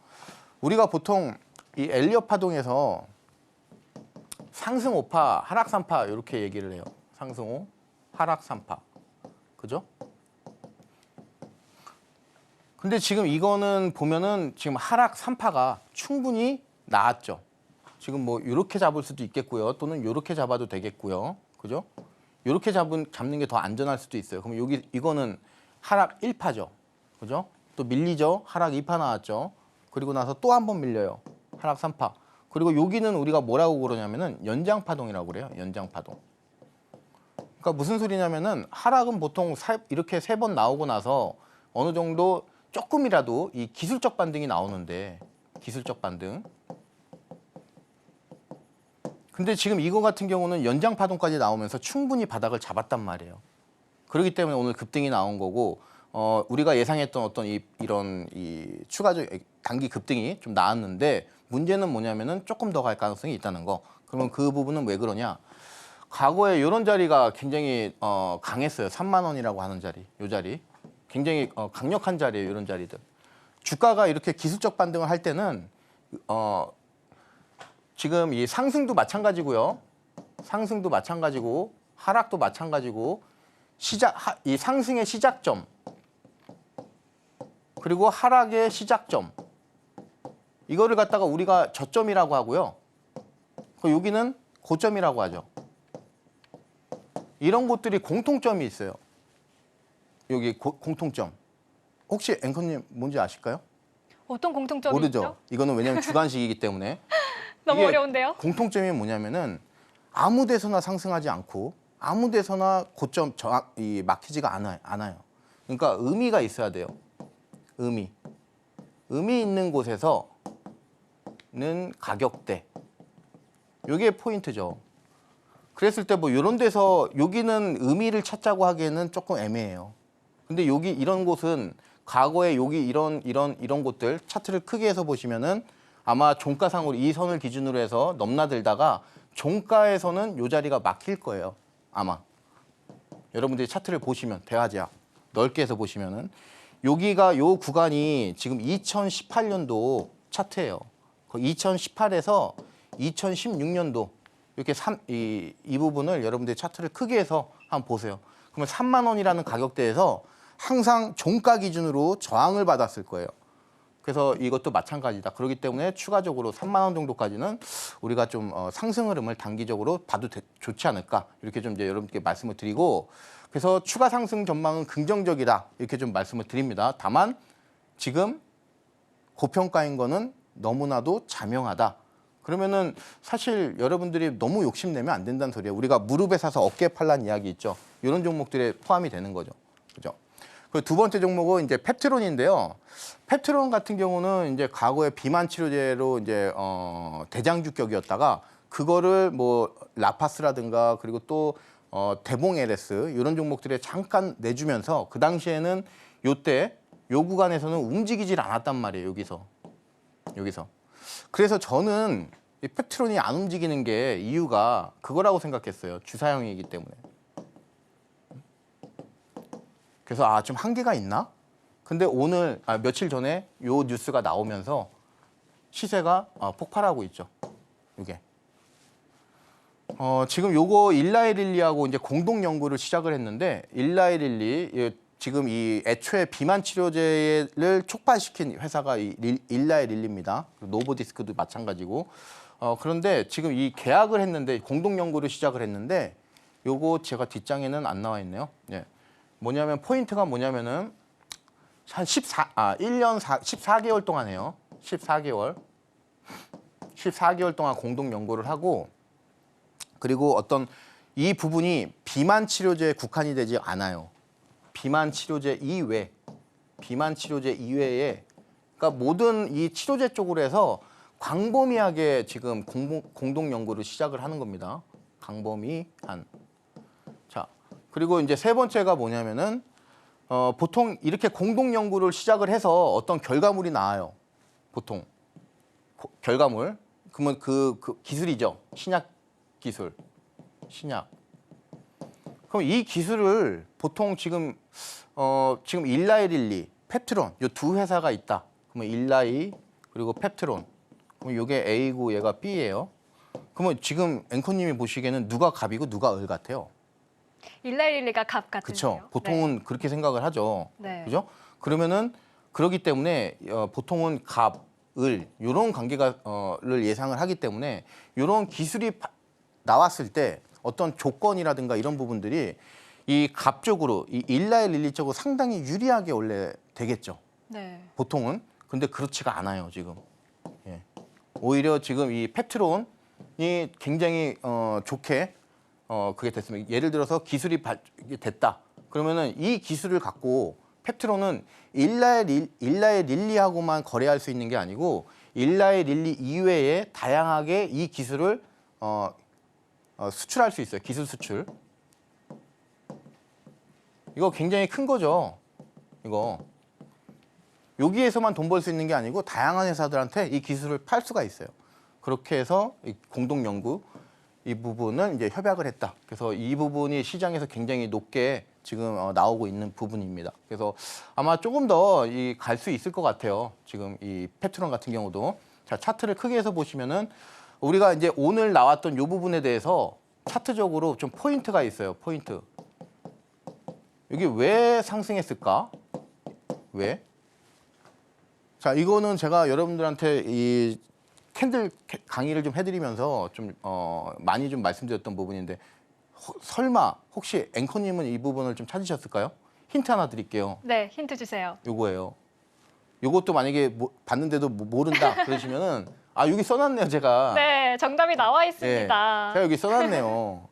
우리가 보통 이 엘리엇 파동에서 상승 5파, 하락 3파 이렇게 얘기를 해요. 상승 5, 하락 3파. 그죠? 근데 지금 이거는 보면은 지금 하락 3파가 충분히 나왔죠. 지금 뭐 이렇게 잡을 수도 있겠고요. 또는 이렇게 잡아도 되겠고요. 그죠? 이렇게 잡는 게 더 안전할 수도 있어요. 그럼 이거는 하락 1파죠. 그죠? 또 밀리죠. 하락 2파 나왔죠. 그리고 나서 또 한 번 밀려요. 하락 3파. 그리고 여기는 우리가 뭐라고 그러냐면은 연장파동이라고 그래요. 연장파동. 그러니까 무슨 소리냐면은 하락은 보통 이렇게 3번 나오고 나서 어느 정도 조금이라도 이 기술적 반등이 나오는데 기술적 반등. 근데 지금 이거 같은 경우는 연장 파동까지 나오면서 충분히 바닥을 잡았단 말이에요. 그렇기 때문에 오늘 급등이 나온 거고 우리가 예상했던 어떤 이런 추가적 단기 급등이 좀 나왔는데 문제는 뭐냐면은 조금 더 갈 가능성이 있다는 거. 그러면 그 부분은 왜 그러냐? 과거에 이런 자리가 굉장히 강했어요. 3만 원이라고 하는 자리, 이 자리. 굉장히 강력한 자리예요. 이런 자리들. 주가가 이렇게 기술적 반등을 할 때는 지금 이 상승도 마찬가지고요. 상승도 마찬가지고 하락도 마찬가지고 이 상승의 시작점 그리고 하락의 시작점 이거를 갖다가 우리가 저점이라고 하고요. 여기는 고점이라고 하죠. 이런 곳들이 공통점이 있어요. 여기 공통점. 혹시 앵커님 뭔지 아실까요? 어떤 공통점이 모르죠. 있죠? 이거는 왜냐하면 주간식이기 때문에. 너무 이게 어려운데요? 공통점이 뭐냐면은 아무 데서나 상승하지 않고 아무 데서나 고점 막히지가 않아요. 그러니까 의미가 있어야 돼요. 의미 있는 곳에서는 가격대. 이게 포인트죠. 그랬을 때 뭐 이런 데서 여기는 의미를 찾자고 하기에는 조금 애매해요. 근데 여기 이런 곳은 과거에 여기 이런 곳들 차트를 크게 해서 보시면은 아마 종가상으로 이 선을 기준으로 해서 넘나들다가 종가에서는 이 자리가 막힐 거예요. 아마. 여러분들이 차트를 보시면 대화제약 넓게 해서 보시면은 여기가 요 구간이 지금 2018년도 차트예요. 2018에서 2016년도 이렇게 이 부분을 여러분들이 차트를 크게 해서 한번 보세요. 그러면 3만 원이라는 가격대에서 항상 종가 기준으로 저항을 받았을 거예요. 그래서 이것도 마찬가지다. 그렇기 때문에 추가적으로 3만 원 정도까지는 우리가 좀 상승 흐름을 단기적으로 봐도 좋지 않을까 이렇게 좀 이제 여러분께 말씀을 드리고 그래서 추가 상승 전망은 긍정적이다 이렇게 좀 말씀을 드립니다. 다만 지금 고평가인 거는 너무나도 자명하다. 그러면은 사실 여러분들이 너무 욕심내면 안 된다는 소리예요. 우리가 무릎에 사서 어깨에 팔란 이야기 있죠. 이런 종목들에 포함이 되는 거죠. 그죠? 그 두 번째 종목은 이제 펩트론인데요. 펩트론 같은 경우는 이제 과거에 비만 치료제로 이제 대장주격이었다가 그거를 뭐 라파스라든가 그리고 또 대봉 LS 이런 종목들에 잠깐 내주면서 그 당시에는 요때 요 구간에서는 움직이질 않았단 말이에요. 여기서. 그래서 저는 이 펩트론이 안 움직이는 게 이유가 그거라고 생각했어요. 주사형이기 때문에. 그래서 좀 한계가 있나? 근데 오늘 며칠 전에 요 뉴스가 나오면서 시세가 폭발하고 있죠. 이게. 지금 요거 일라이릴리하고 이제 공동 연구를 시작을 했는데 일라이릴리 지금 이 애초에 비만 치료제를 촉발시킨 회사가 이 일라이릴리입니다. 노보디스크도 마찬가지고. 그런데 지금 이 계약을 했는데 공동 연구를 시작을 했는데 요거 제가 뒷장에는 안 나와 있네요. 예. 뭐냐면 포인트가 뭐냐면은 한 1년 14개월 동안 해요. 14개월 동안 공동 연구를 하고 그리고 어떤 이 부분이 비만 치료제에 국한이 되지 않아요. 비만 치료제 이외에 그러니까 모든 이 치료제 쪽으로 해서 광범위하게 지금 공동 연구를 시작을 하는 겁니다. 광범위한. 자, 그리고 이제 세 번째가 뭐냐면은 보통 이렇게 공동 연구를 시작을 해서 어떤 결과물이 나와요. 보통 결과물. 그러면 그 기술이죠. 신약 기술. 그럼 이 기술을 보통 지금 일라이릴리, 펩트론 이 두 회사가 있다. 그러면 일라이 그리고 펩트론. 그럼 이게 A고 얘가 B예요. 그러면 지금 앵커님이 보시기에는 누가 갑이고 누가 을 같아요? 일라이릴리가 갑 같은데요. 그렇죠. 보통은 네. 그렇게 생각을 하죠. 네. 그죠? 그러면은 그렇기 때문에 보통은 갑, 을 이런 관계를 예상을 하기 때문에 이런 기술이 나왔을 때 어떤 조건이라든가 이런 부분들이 이 갑 쪽으로 이 일라이릴리 쪽으로 상당히 유리하게 원래 되겠죠. 네. 보통은. 근데 그렇지가 않아요 지금. 예. 오히려 지금 이 펩트론이 굉장히 좋게 그게 됐습니다. 예를 들어서 기술이 됐다. 그러면은 이 기술을 갖고 펩트론은 일라이릴리하고만 거래할 수 있는 게 아니고 일라이릴리 이외에 다양하게 이 기술을 수출할 수 있어요. 기술 수출. 이거 굉장히 큰 거죠. 이거. 여기에서만 돈 벌 수 있는 게 아니고 다양한 회사들한테 이 기술을 팔 수가 있어요. 그렇게 해서 공동 연구 이 부분은 이제 협약을 했다. 그래서 이 부분이 시장에서 굉장히 높게 지금 나오고 있는 부분입니다. 그래서 아마 조금 더 갈 수 있을 것 같아요. 지금 이 펩트론 같은 경우도. 자, 차트를 크게 해서 보시면은 우리가 이제 오늘 나왔던 이 부분에 대해서 차트적으로 좀 포인트가 있어요. 포인트. 이게 왜 상승했을까? 왜? 자, 이거는 제가 여러분들한테 이 캔들 강의를 좀 해드리면서 좀 많이 좀 말씀드렸던 부분인데 설마 혹시 앵커님은 이 부분을 좀 찾으셨을까요? 힌트 하나 드릴게요. 네, 힌트 주세요. 요거예요. 요것도 만약에 봤는데도 모른다 그러시면은 여기 써놨네요 제가. 네, 정답이 나와 예, 있습니다. 제가 여기 써놨네요.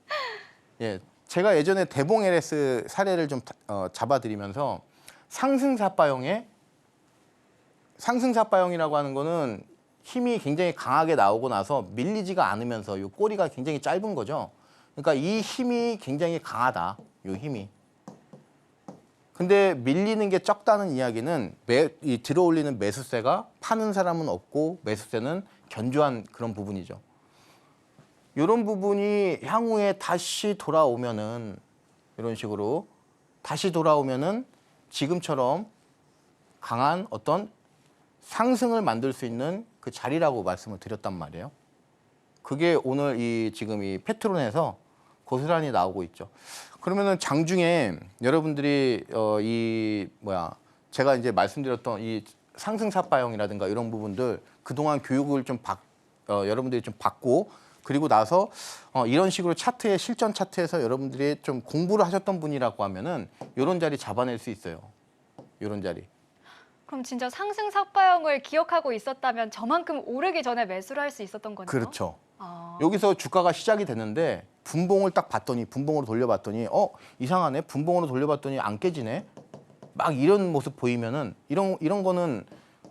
예, 제가 예전에 대봉 LS 사례를 좀 잡아드리면서 상승사파형이라고 하는 거는 힘이 굉장히 강하게 나오고 나서 밀리지가 않으면서 이 꼬리가 굉장히 짧은 거죠. 그러니까 이 힘이 굉장히 강하다. 이 힘이. 근데 밀리는 게 적다는 이야기는 이 들어올리는 매수세가 파는 사람은 없고 매수세는 견조한 그런 부분이죠. 이런 부분이 향후에 다시 돌아오면은 이런 식으로 다시 돌아오면은 지금처럼 강한 어떤 상승을 만들 수 있는 그 자리라고 말씀을 드렸단 말이에요. 그게 오늘 지금 이 패트론에서 고스란히 나오고 있죠. 그러면은 장중에 여러분들이 제가 이제 말씀드렸던 이 상승사파형이라든가 이런 부분들 그동안 교육을 좀 여러분들이 좀 받고 그리고 나서 이런 식으로 차트에 실전 차트에서 여러분들이 좀 공부를 하셨던 분이라고 하면은 이런 자리 잡아낼 수 있어요. 이런 자리. 그럼 진짜 상승 삭발형을 기억하고 있었다면 저만큼 오르기 전에 매수를 할 수 있었던 거네요. 그렇죠. 여기서 주가가 시작이 됐는데 분봉을 딱 봤더니 분봉으로 돌려봤더니 이상하네. 분봉으로 돌려봤더니 안 깨지네. 막 이런 모습 보이면은 이런 거는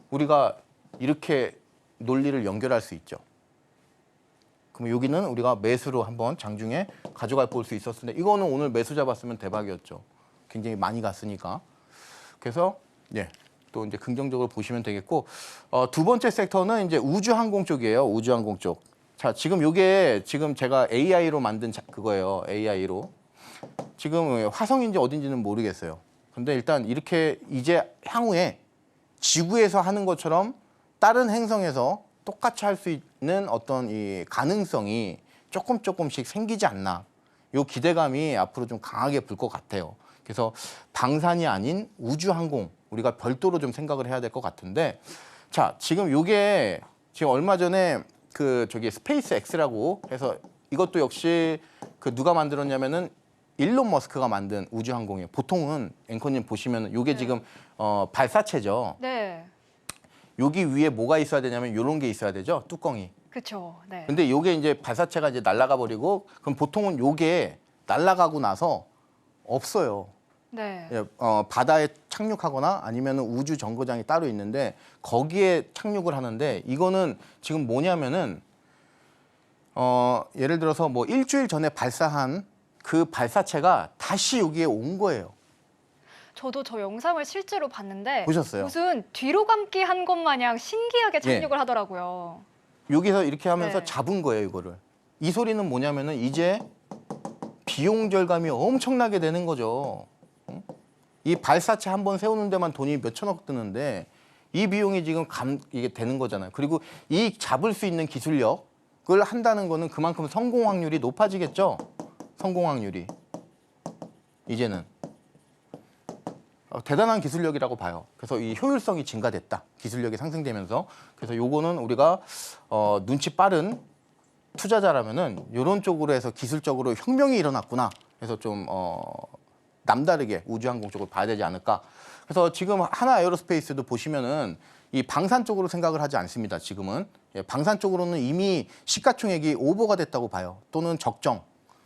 우리가 이렇게 논리를 연결할 수 있죠. 그럼 여기는 우리가 매수로 한번 장중에 가져갈 볼 수 있었는데 이거는 오늘 매수 잡았으면 대박이었죠. 굉장히 많이 갔으니까. 그래서 또 이제 긍정적으로 보시면 되겠고 두 번째 섹터는 이제 우주항공 쪽이에요. 우주항공 쪽. 자, 지금 요게 지금 제가 AI로 만든 그거예요. AI로. 지금 화성인지 어딘지는 모르겠어요. 근데 일단 이렇게 이제 향후에 지구에서 하는 것처럼 다른 행성에서 똑같이 할 수 있는 어떤 이 가능성이 조금씩 생기지 않나. 요 기대감이 앞으로 좀 강하게 불 것 같아요. 그래서 방산이 아닌 우주항공 우리가 별도로 좀 생각을 해야 될 것 같은데 자, 지금 요게 지금 얼마 전에 스페이스 X라고 해서 이것도 역시 누가 만들었냐면은 일론 머스크가 만든 우주항공이에요. 보통은 앵커님 보시면 요게 지금 발사체죠. 네. 여기 위에 뭐가 있어야 되냐면 요런 게 있어야 되죠. 뚜껑이. 그렇죠. 네. 근데 요게 이제 발사체가 이제 날아가 버리고 그럼 보통은 요게 날아가고 나서 없어요. 네. 바다에 착륙하거나 아니면 우주 정거장이 따로 있는데 거기에 착륙을 하는데 이거는 지금 뭐냐면은 예를 들어서 뭐 일주일 전에 발사한 그 발사체가 다시 여기에 온 거예요. 저도 저 영상을 실제로 봤는데 보셨어요? 무슨 뒤로 감기 한 것 마냥 신기하게 착륙을 하더라고요. 여기서 이렇게 하면서 네. 잡은 거예요, 이거를. 이 소리는 뭐냐면은 이제 비용 절감이 엄청나게 되는 거죠. 이 발사체 한 번 세우는 데만 돈이 몇천억 드는데 이 비용이 지금 이게 되는 거잖아요. 그리고 이 잡을 수 있는 기술력을 한다는 거는 그만큼 성공 확률이 높아지겠죠. 성공 확률이. 이제는. 대단한 기술력이라고 봐요. 그래서 이 효율성이 증가됐다. 기술력이 상승되면서. 그래서 요거는 우리가 눈치 빠른 투자자라면은 이런 쪽으로 해서 기술적으로 혁명이 일어났구나. 그래서 좀 남다르게 우주항공 쪽을 봐야 되지 않을까. 그래서 지금 하나 에어로스페이스도 보시면은 이 방산 쪽으로 생각을 하지 않습니다. 지금은 방산 쪽으로는 이미 시가총액이 오버가 됐다고 봐요. 또는 적정.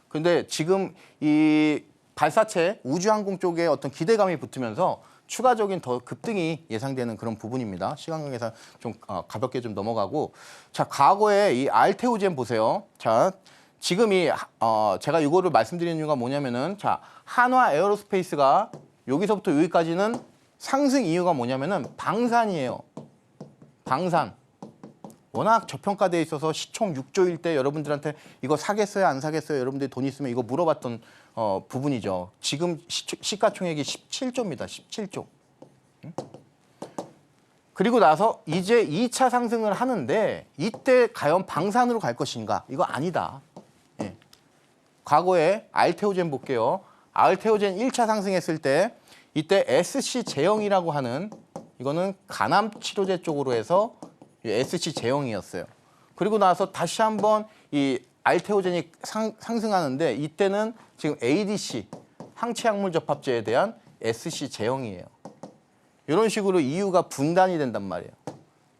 근데 지금 이 발사체 우주항공 쪽에 어떤 기대감이 붙으면서 추가적인 더 급등이 예상되는 그런 부분입니다. 시간 관계상 좀 가볍게 좀 넘어가고 자 과거에 이 알테오젠 보세요. 자 지금 제가 이거를 말씀드리는 이유가 뭐냐면은 자 한화 에어로스페이스가 여기서부터 여기까지는 상승 이유가 뭐냐면은 방산이에요. 방산. 워낙 저평가돼 있어서 시총 6조일 때 여러분들한테 이거 사겠어요 안 사겠어요 여러분들이 돈 있으면 이거 물어봤던 부분이죠. 지금 시가총액이 17조입니다. 17조. 그리고 나서 이제 2차 상승을 하는데 이때 과연 방산으로 갈 것인가? 이거 아니다. 예. 과거에 알테오젠 볼게요. 알테오젠 1차 상승했을 때 이때 SC 제형이라고 하는 이거는 간암 치료제 쪽으로 해서 SC 제형이었어요. 그리고 나서 다시 한번 이 알테오젠이 상승하는데 이때는 지금 ADC 항체약물 접합제에 대한 SC 제형이에요. 이런 식으로 이유가 분단이 된단 말이에요.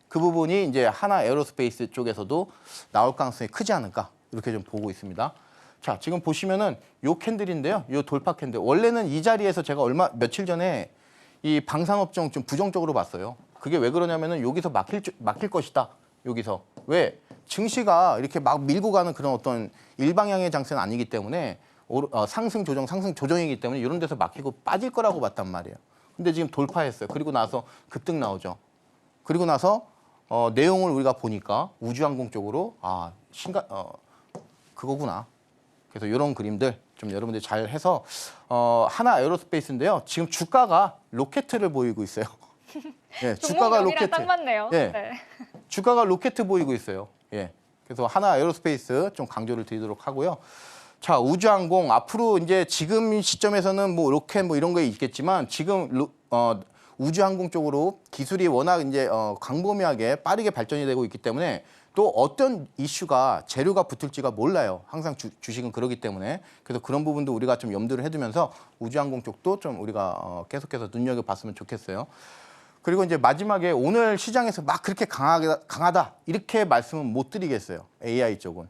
그 부분이 이제 하나 에어로스페이스 쪽에서도 나올 가능성이 크지 않을까 이렇게 좀 보고 있습니다. 자, 지금 보시면은 요 캔들인데요. 요 돌파 캔들. 원래는 이 자리에서 제가 며칠 전에 이 방산업종 좀 부정적으로 봤어요. 그게 왜 그러냐면은 여기서 막힐 것이다. 여기서. 왜? 증시가 이렇게 막 밀고 가는 그런 어떤 일방향의 장세는 아니기 때문에 상승 조정이기 때문에 이런 데서 막히고 빠질 거라고 봤단 말이에요. 근데 지금 돌파했어요. 그리고 나서 급등 나오죠. 그리고 나서 내용을 우리가 보니까 우주항공 쪽으로 그거구나. 그래서 이런 그림들 좀 여러분들이 잘 해서 하나 에어로스페이스인데요. 지금 주가가 로켓을 보이고 있어요. 예, 주가가 로켓. 딱 맞네요. 예, 네. 주가가 로켓 보이고 있어요. 예, 그래서 하나 에어로스페이스 좀 강조를 드리도록 하고요. 자, 우주항공 앞으로 이제 지금 시점에서는 뭐 로켓 뭐 이런 게 있겠지만 지금 우주항공 쪽으로 기술이 워낙 이제 광범위하게 빠르게 발전이 되고 있기 때문에 또 어떤 이슈가 재료가 붙을지가 몰라요. 항상 주식은 그러기 때문에 그래서 그런 부분도 우리가 좀 염두를 해두면서 우주항공 쪽도 좀 우리가 계속해서 눈여겨봤으면 좋겠어요. 그리고 이제 마지막에 오늘 시장에서 막 그렇게 강하다 이렇게 말씀은 못 드리겠어요. AI 쪽은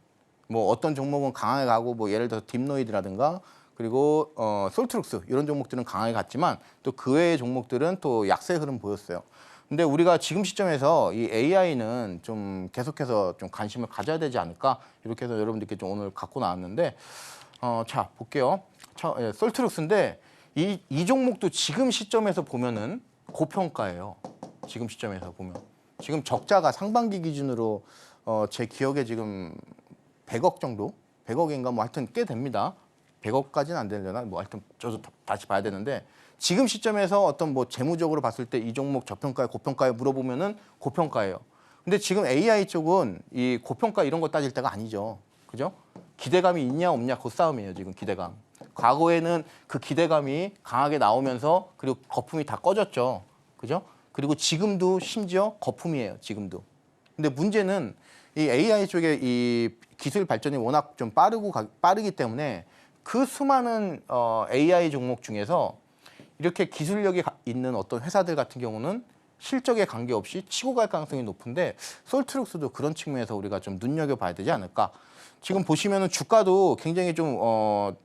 뭐 어떤 종목은 강하게 가고 뭐 예를 들어서 딥노이드라든가 그리고 솔트룩스 이런 종목들은 강하게 갔지만 또 그 외의 종목들은 또 약세 흐름 보였어요. 근데 우리가 지금 시점에서 이 AI는 좀 계속해서 좀 관심을 가져야 되지 않을까 이렇게 해서 여러분들께 좀 오늘 갖고 나왔는데 자 볼게요. 솔트룩스인데 이 종목도 지금 시점에서 보면은 고평가예요. 지금 시점에서 보면 지금 적자가 상반기 기준으로 제 기억에 지금 100억 정도 100억인가 뭐 하여튼 꽤 됩니다. 100억까지는 안 되려나 뭐 하여튼 저도 다시 봐야 되는데 지금 시점에서 어떤 뭐 재무적으로 봤을 때 이 종목 저평가에 고평가에 물어보면은 고평가예요. 근데 지금 AI 쪽은 이 고평가 이런 거 따질 때가 아니죠. 그죠? 기대감이 있냐 없냐 그 싸움이에요. 지금 기대감. 과거에는 그 기대감이 강하게 나오면서 그리고 거품이 다 꺼졌죠. 그죠? 그리고 지금도 심지어 거품이에요. 지금도. 근데 문제는 이 AI 쪽에 이 기술 발전이 워낙 좀 빠르기 때문에 그 수많은 AI 종목 중에서 이렇게 기술력이 있는 어떤 회사들 같은 경우는 실적에 관계없이 치고 갈 가능성이 높은데 솔트룩스도 그런 측면에서 우리가 좀 눈여겨봐야 되지 않을까. 지금 보시면은 주가도 굉장히 좀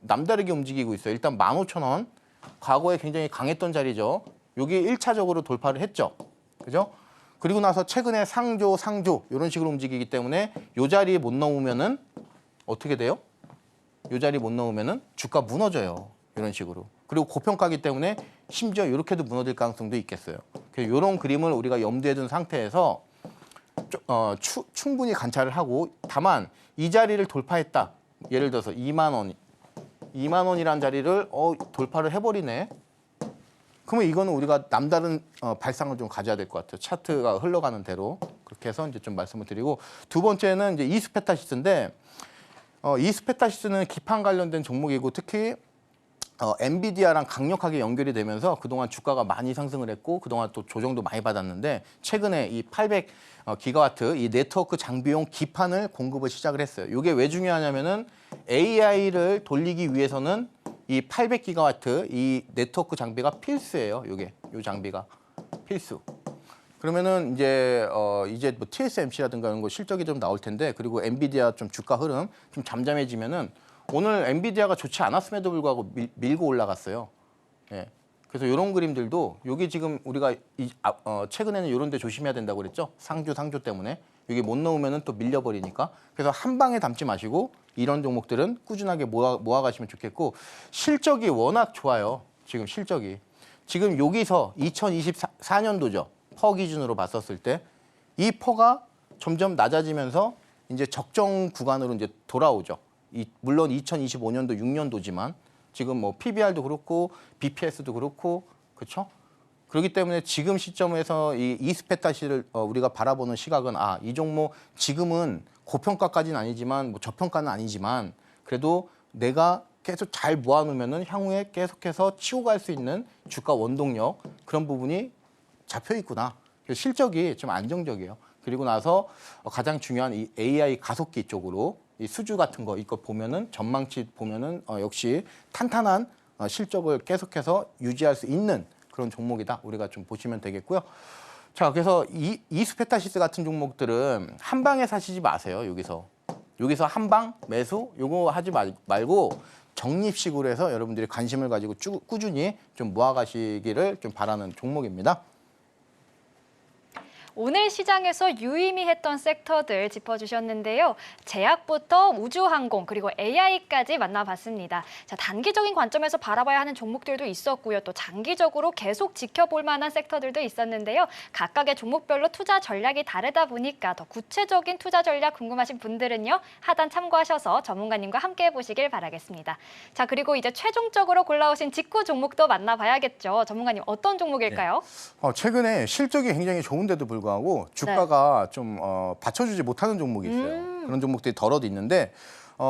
남다르게 움직이고 있어요. 일단 15,000원 과거에 굉장히 강했던 자리죠. 여기 1차적으로 돌파를 했죠. 그죠? 그리고 나서 최근에 상조 이런 식으로 움직이기 때문에 이 자리에 못 넘으면은 어떻게 돼요? 이 자리에 못 넘으면은 주가 무너져요. 이런 식으로. 그리고 고평가기 때문에 심지어 이렇게도 무너질 가능성도 있겠어요. 그래서 이런 그림을 우리가 염두에 둔 상태에서 충분히 관찰을 하고 다만 이 자리를 돌파했다. 예를 들어서 2만 원이라는 자리를 돌파를 해버리네. 그러면 이거는 우리가 남다른 발상을 좀 가져야 될 것 같아요. 차트가 흘러가는 대로 그렇게 해서 이제 좀 말씀을 드리고 두 번째는 이제 이스페타시스인데 이스페타시스는 기판 관련된 종목이고 특히 엔비디아랑 강력하게 연결이 되면서 그동안 주가가 많이 상승을 했고 그동안 또 조정도 많이 받았는데 최근에 이 800 기가와트 이 네트워크 장비용 기판을 공급을 시작을 했어요. 이게 왜 중요하냐면은 AI를 돌리기 위해서는 이 800 기가와트 이 네트워크 장비가 필수예요. 요 장비가 필수. 그러면은 이제 뭐 TSMC라든가 이런 거 실적이 좀 나올 텐데 그리고 엔비디아 좀 주가 흐름 좀 잠잠해지면은 오늘 엔비디아가 좋지 않았음에도 불구하고 밀고 올라갔어요. 예. 그래서 이런 그림들도 여기 지금 우리가 최근에는 이런 데 조심해야 된다고 그랬죠. 상조 때문에 여기 못 넣으면은 또 밀려버리니까. 그래서 한 방에 담지 마시고 이런 종목들은 꾸준하게 모아가시면 좋겠고 실적이 워낙 좋아요. 지금 실적이. 지금 여기서 2024년도죠. 퍼 기준으로 봤었을 때 이 퍼가 점점 낮아지면서 이제 적정 구간으로 이제 돌아오죠. 물론 2025년도 6년도지만 지금 뭐 PBR도 그렇고 BPS도 그렇고 그렇죠? 그렇기 때문에 지금 시점에서 이 이스페타시를 우리가 바라보는 시각은 이 종목 지금은 고평가까지는 아니지만 뭐 저평가는 아니지만 그래도 내가 계속 잘 모아놓으면은 향후에 계속해서 치고 갈 수 있는 주가 원동력 그런 부분이 잡혀 있구나. 실적이 좀 안정적이에요. 그리고 나서 가장 중요한 이 AI 가속기 쪽으로 이 수주 같은 거 이거 보면은 전망치 보면은 역시 탄탄한 실적을 계속해서 유지할 수 있는 그런 종목이다. 우리가 좀 보시면 되겠고요. 자, 그래서 이스페타시스 같은 종목들은 한 방에 사시지 마세요. 여기서 한 방 매수 요거 하지 말고 적립식으로 해서 여러분들이 관심을 가지고 꾸준히 좀 모아가시기를 좀 바라는 종목입니다. 오늘 시장에서 유의미했던 섹터들 짚어주셨는데요. 제약부터 우주항공 그리고 AI까지 만나봤습니다. 자, 단기적인 관점에서 바라봐야 하는 종목들도 있었고요. 또 장기적으로 계속 지켜볼 만한 섹터들도 있었는데요. 각각의 종목별로 투자 전략이 다르다 보니까 더 구체적인 투자 전략 궁금하신 분들은요. 하단 참고하셔서 전문가님과 함께 해보시길 바라겠습니다. 자, 그리고 이제 최종적으로 골라오신 직구 종목도 만나봐야겠죠. 전문가님 어떤 종목일까요? 최근에 실적이 굉장히 좋은데도 불구하고 주가가 좀 받쳐주지 못하는 종목이 있어요. 그런 종목들이 덜어도 있는데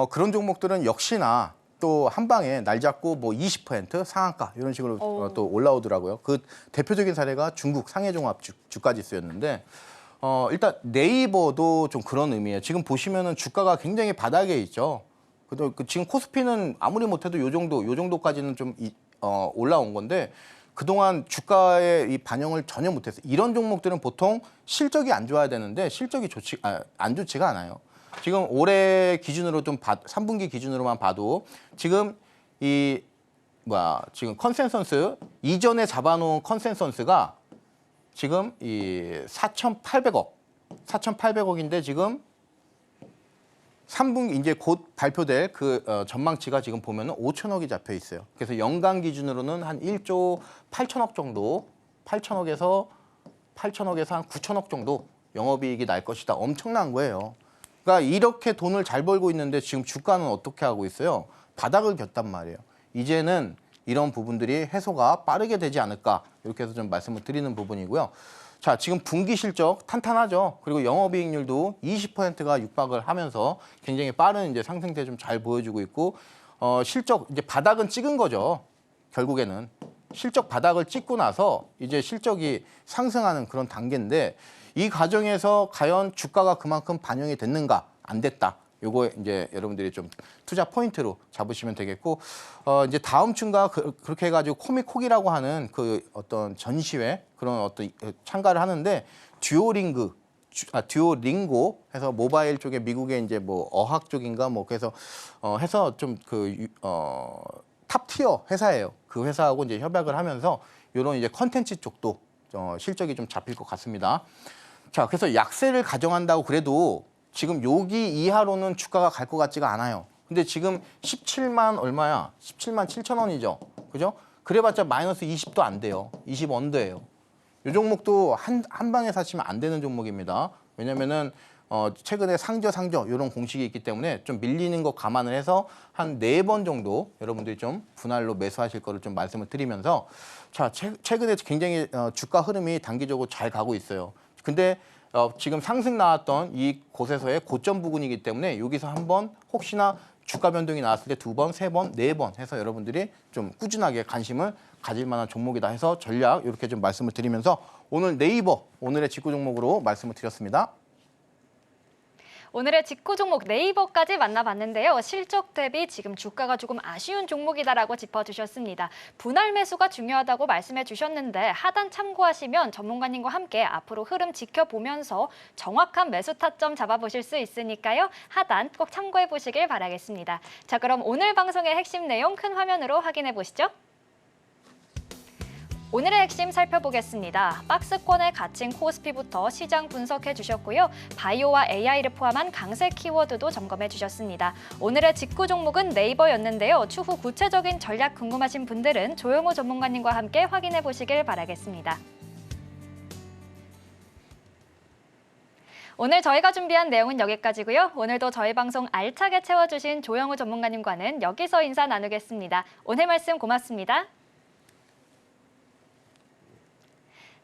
그런 종목들은 역시나 또 한 방에 날 잡고 뭐 20% 상한가 이런 식으로 또 올라오더라고요. 그 대표적인 사례가 중국 상해종합 주가지수였는데 일단 네이버도 좀 그런 의미예요. 지금 보시면은 주가가 굉장히 바닥에 있죠. 그래도 지금 코스피는 아무리 못해도 요 정도까지는 좀 올라온 건데 그동안 주가의 이 반영을 전혀 못했어요. 이런 종목들은 보통 실적이 안 좋아야 되는데 실적이 안 좋지가 않아요. 지금 올해 기준으로 3분기 기준으로만 봐도 지금 지금 컨센서스 이전에 잡아놓은 컨센서스가 지금 이 4,800억인데 지금 3분기 이제 곧 발표될 그 전망치가 지금 보면은 5천억이 잡혀 있어요. 그래서 연간 기준으로는 한 1조 8천억 정도, 8천억에서 한 9천억 정도 영업이익이 날 것이다. 엄청난 거예요. 그러니까 이렇게 돈을 잘 벌고 있는데 지금 주가는 어떻게 하고 있어요? 바닥을 겼단 말이에요. 이제는 이런 부분들이 해소가 빠르게 되지 않을까 이렇게 해서 좀 말씀을 드리는 부분이고요. 자, 지금 분기 실적 탄탄하죠. 그리고 영업이익률도 20%가 육박을 하면서 굉장히 빠른 이제 상승세 좀 잘 보여주고 있고 실적 이제 바닥은 찍은 거죠. 결국에는 실적 바닥을 찍고 나서 이제 실적이 상승하는 그런 단계인데 이 과정에서 과연 주가가 그만큼 반영이 됐는가 안 됐다. 요거 이제 여러분들이 좀 투자 포인트로 잡으시면 되겠고 이제 다음 주인가 그렇게 해가지고 코미콕이라고 하는 그 어떤 전시회 그런 어떤 참가를 하는데 듀오링고 해서 모바일 쪽에 미국의 이제 뭐 어학 쪽인가 뭐 그래서 해서 좀 탑티어 회사예요. 그 회사하고 이제 협약을 하면서 이런 이제 컨텐츠 쪽도 실적이 좀 잡힐 것 같습니다. 자, 그래서 약세를 가정한다고 그래도 지금 여기 이하로는 주가가 갈 것 같지가 않아요. 근데 지금 17만 얼마야? 17만 7천 원이죠. 그죠? 그래봤자 마이너스 20도 안 돼요. 20 언더예요. 이 종목도 한 방에 사시면 안 되는 종목입니다. 왜냐면은 최근에 상저 이런 공식이 있기 때문에 좀 밀리는 거 감안을 해서 한 4번 정도 여러분들이 좀 분할로 매수하실 거를 좀 말씀을 드리면서 자, 최근에 굉장히 주가 흐름이 단기적으로 잘 가고 있어요. 근데 지금 상승 나왔던 이 곳에서의 고점 부근이기 때문에 여기서 한번 혹시나 주가 변동이 나왔을 때 2번, 3번, 4번 해서 여러분들이 좀 꾸준하게 관심을 가질 만한 종목이다 해서 전략 이렇게 좀 말씀을 드리면서 오늘 네이버 오늘의 직구 종목으로 말씀을 드렸습니다. 오늘의 직구 종목 네이버까지 만나봤는데요. 실적 대비 지금 주가가 조금 아쉬운 종목이다라고 짚어주셨습니다. 분할 매수가 중요하다고 말씀해 주셨는데 하단 참고하시면 전문가님과 함께 앞으로 흐름 지켜보면서 정확한 매수 타점 잡아보실 수 있으니까요. 하단 꼭 참고해 보시길 바라겠습니다. 자, 그럼 오늘 방송의 핵심 내용 큰 화면으로 확인해 보시죠. 오늘의 핵심 살펴보겠습니다. 박스권에 갇힌 코스피부터 시장 분석해 주셨고요. 바이오와 AI를 포함한 강세 키워드도 점검해 주셨습니다. 오늘의 직구 종목은 네이버였는데요. 추후 구체적인 전략 궁금하신 분들은 조영호 전문가님과 함께 확인해 보시길 바라겠습니다. 오늘 저희가 준비한 내용은 여기까지고요. 오늘도 저희 방송 알차게 채워주신 조영호 전문가님과는 여기서 인사 나누겠습니다. 오늘 말씀 고맙습니다.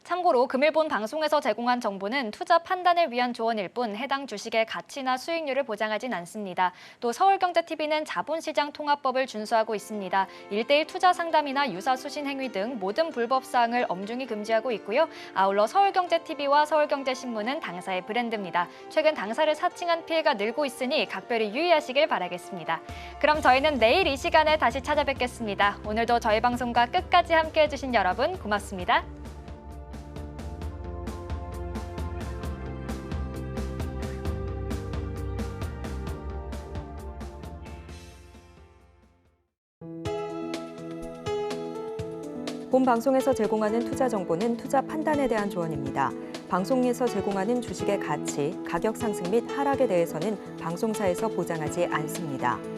참고로 금일본 방송에서 제공한 정보는 투자 판단을 위한 조언일 뿐 해당 주식의 가치나 수익률을 보장하진 않습니다. 또 서울경제TV는 자본시장 통합법을 준수하고 있습니다. 1:1 투자 상담이나 유사 수신 행위 등 모든 불법 사항을 엄중히 금지하고 있고요. 아울러 서울경제TV와 서울경제신문은 당사의 브랜드입니다. 최근 당사를 사칭한 피해가 늘고 있으니 각별히 유의하시길 바라겠습니다. 그럼 저희는 내일 이 시간에 다시 찾아뵙겠습니다. 오늘도 저희 방송과 끝까지 함께해 주신 여러분 고맙습니다. 본 방송에서 제공하는 투자 정보는 투자 판단에 대한 조언입니다. 방송에서 제공하는 주식의 가치, 가격 상승 및 하락에 대해서는 방송사에서 보장하지 않습니다.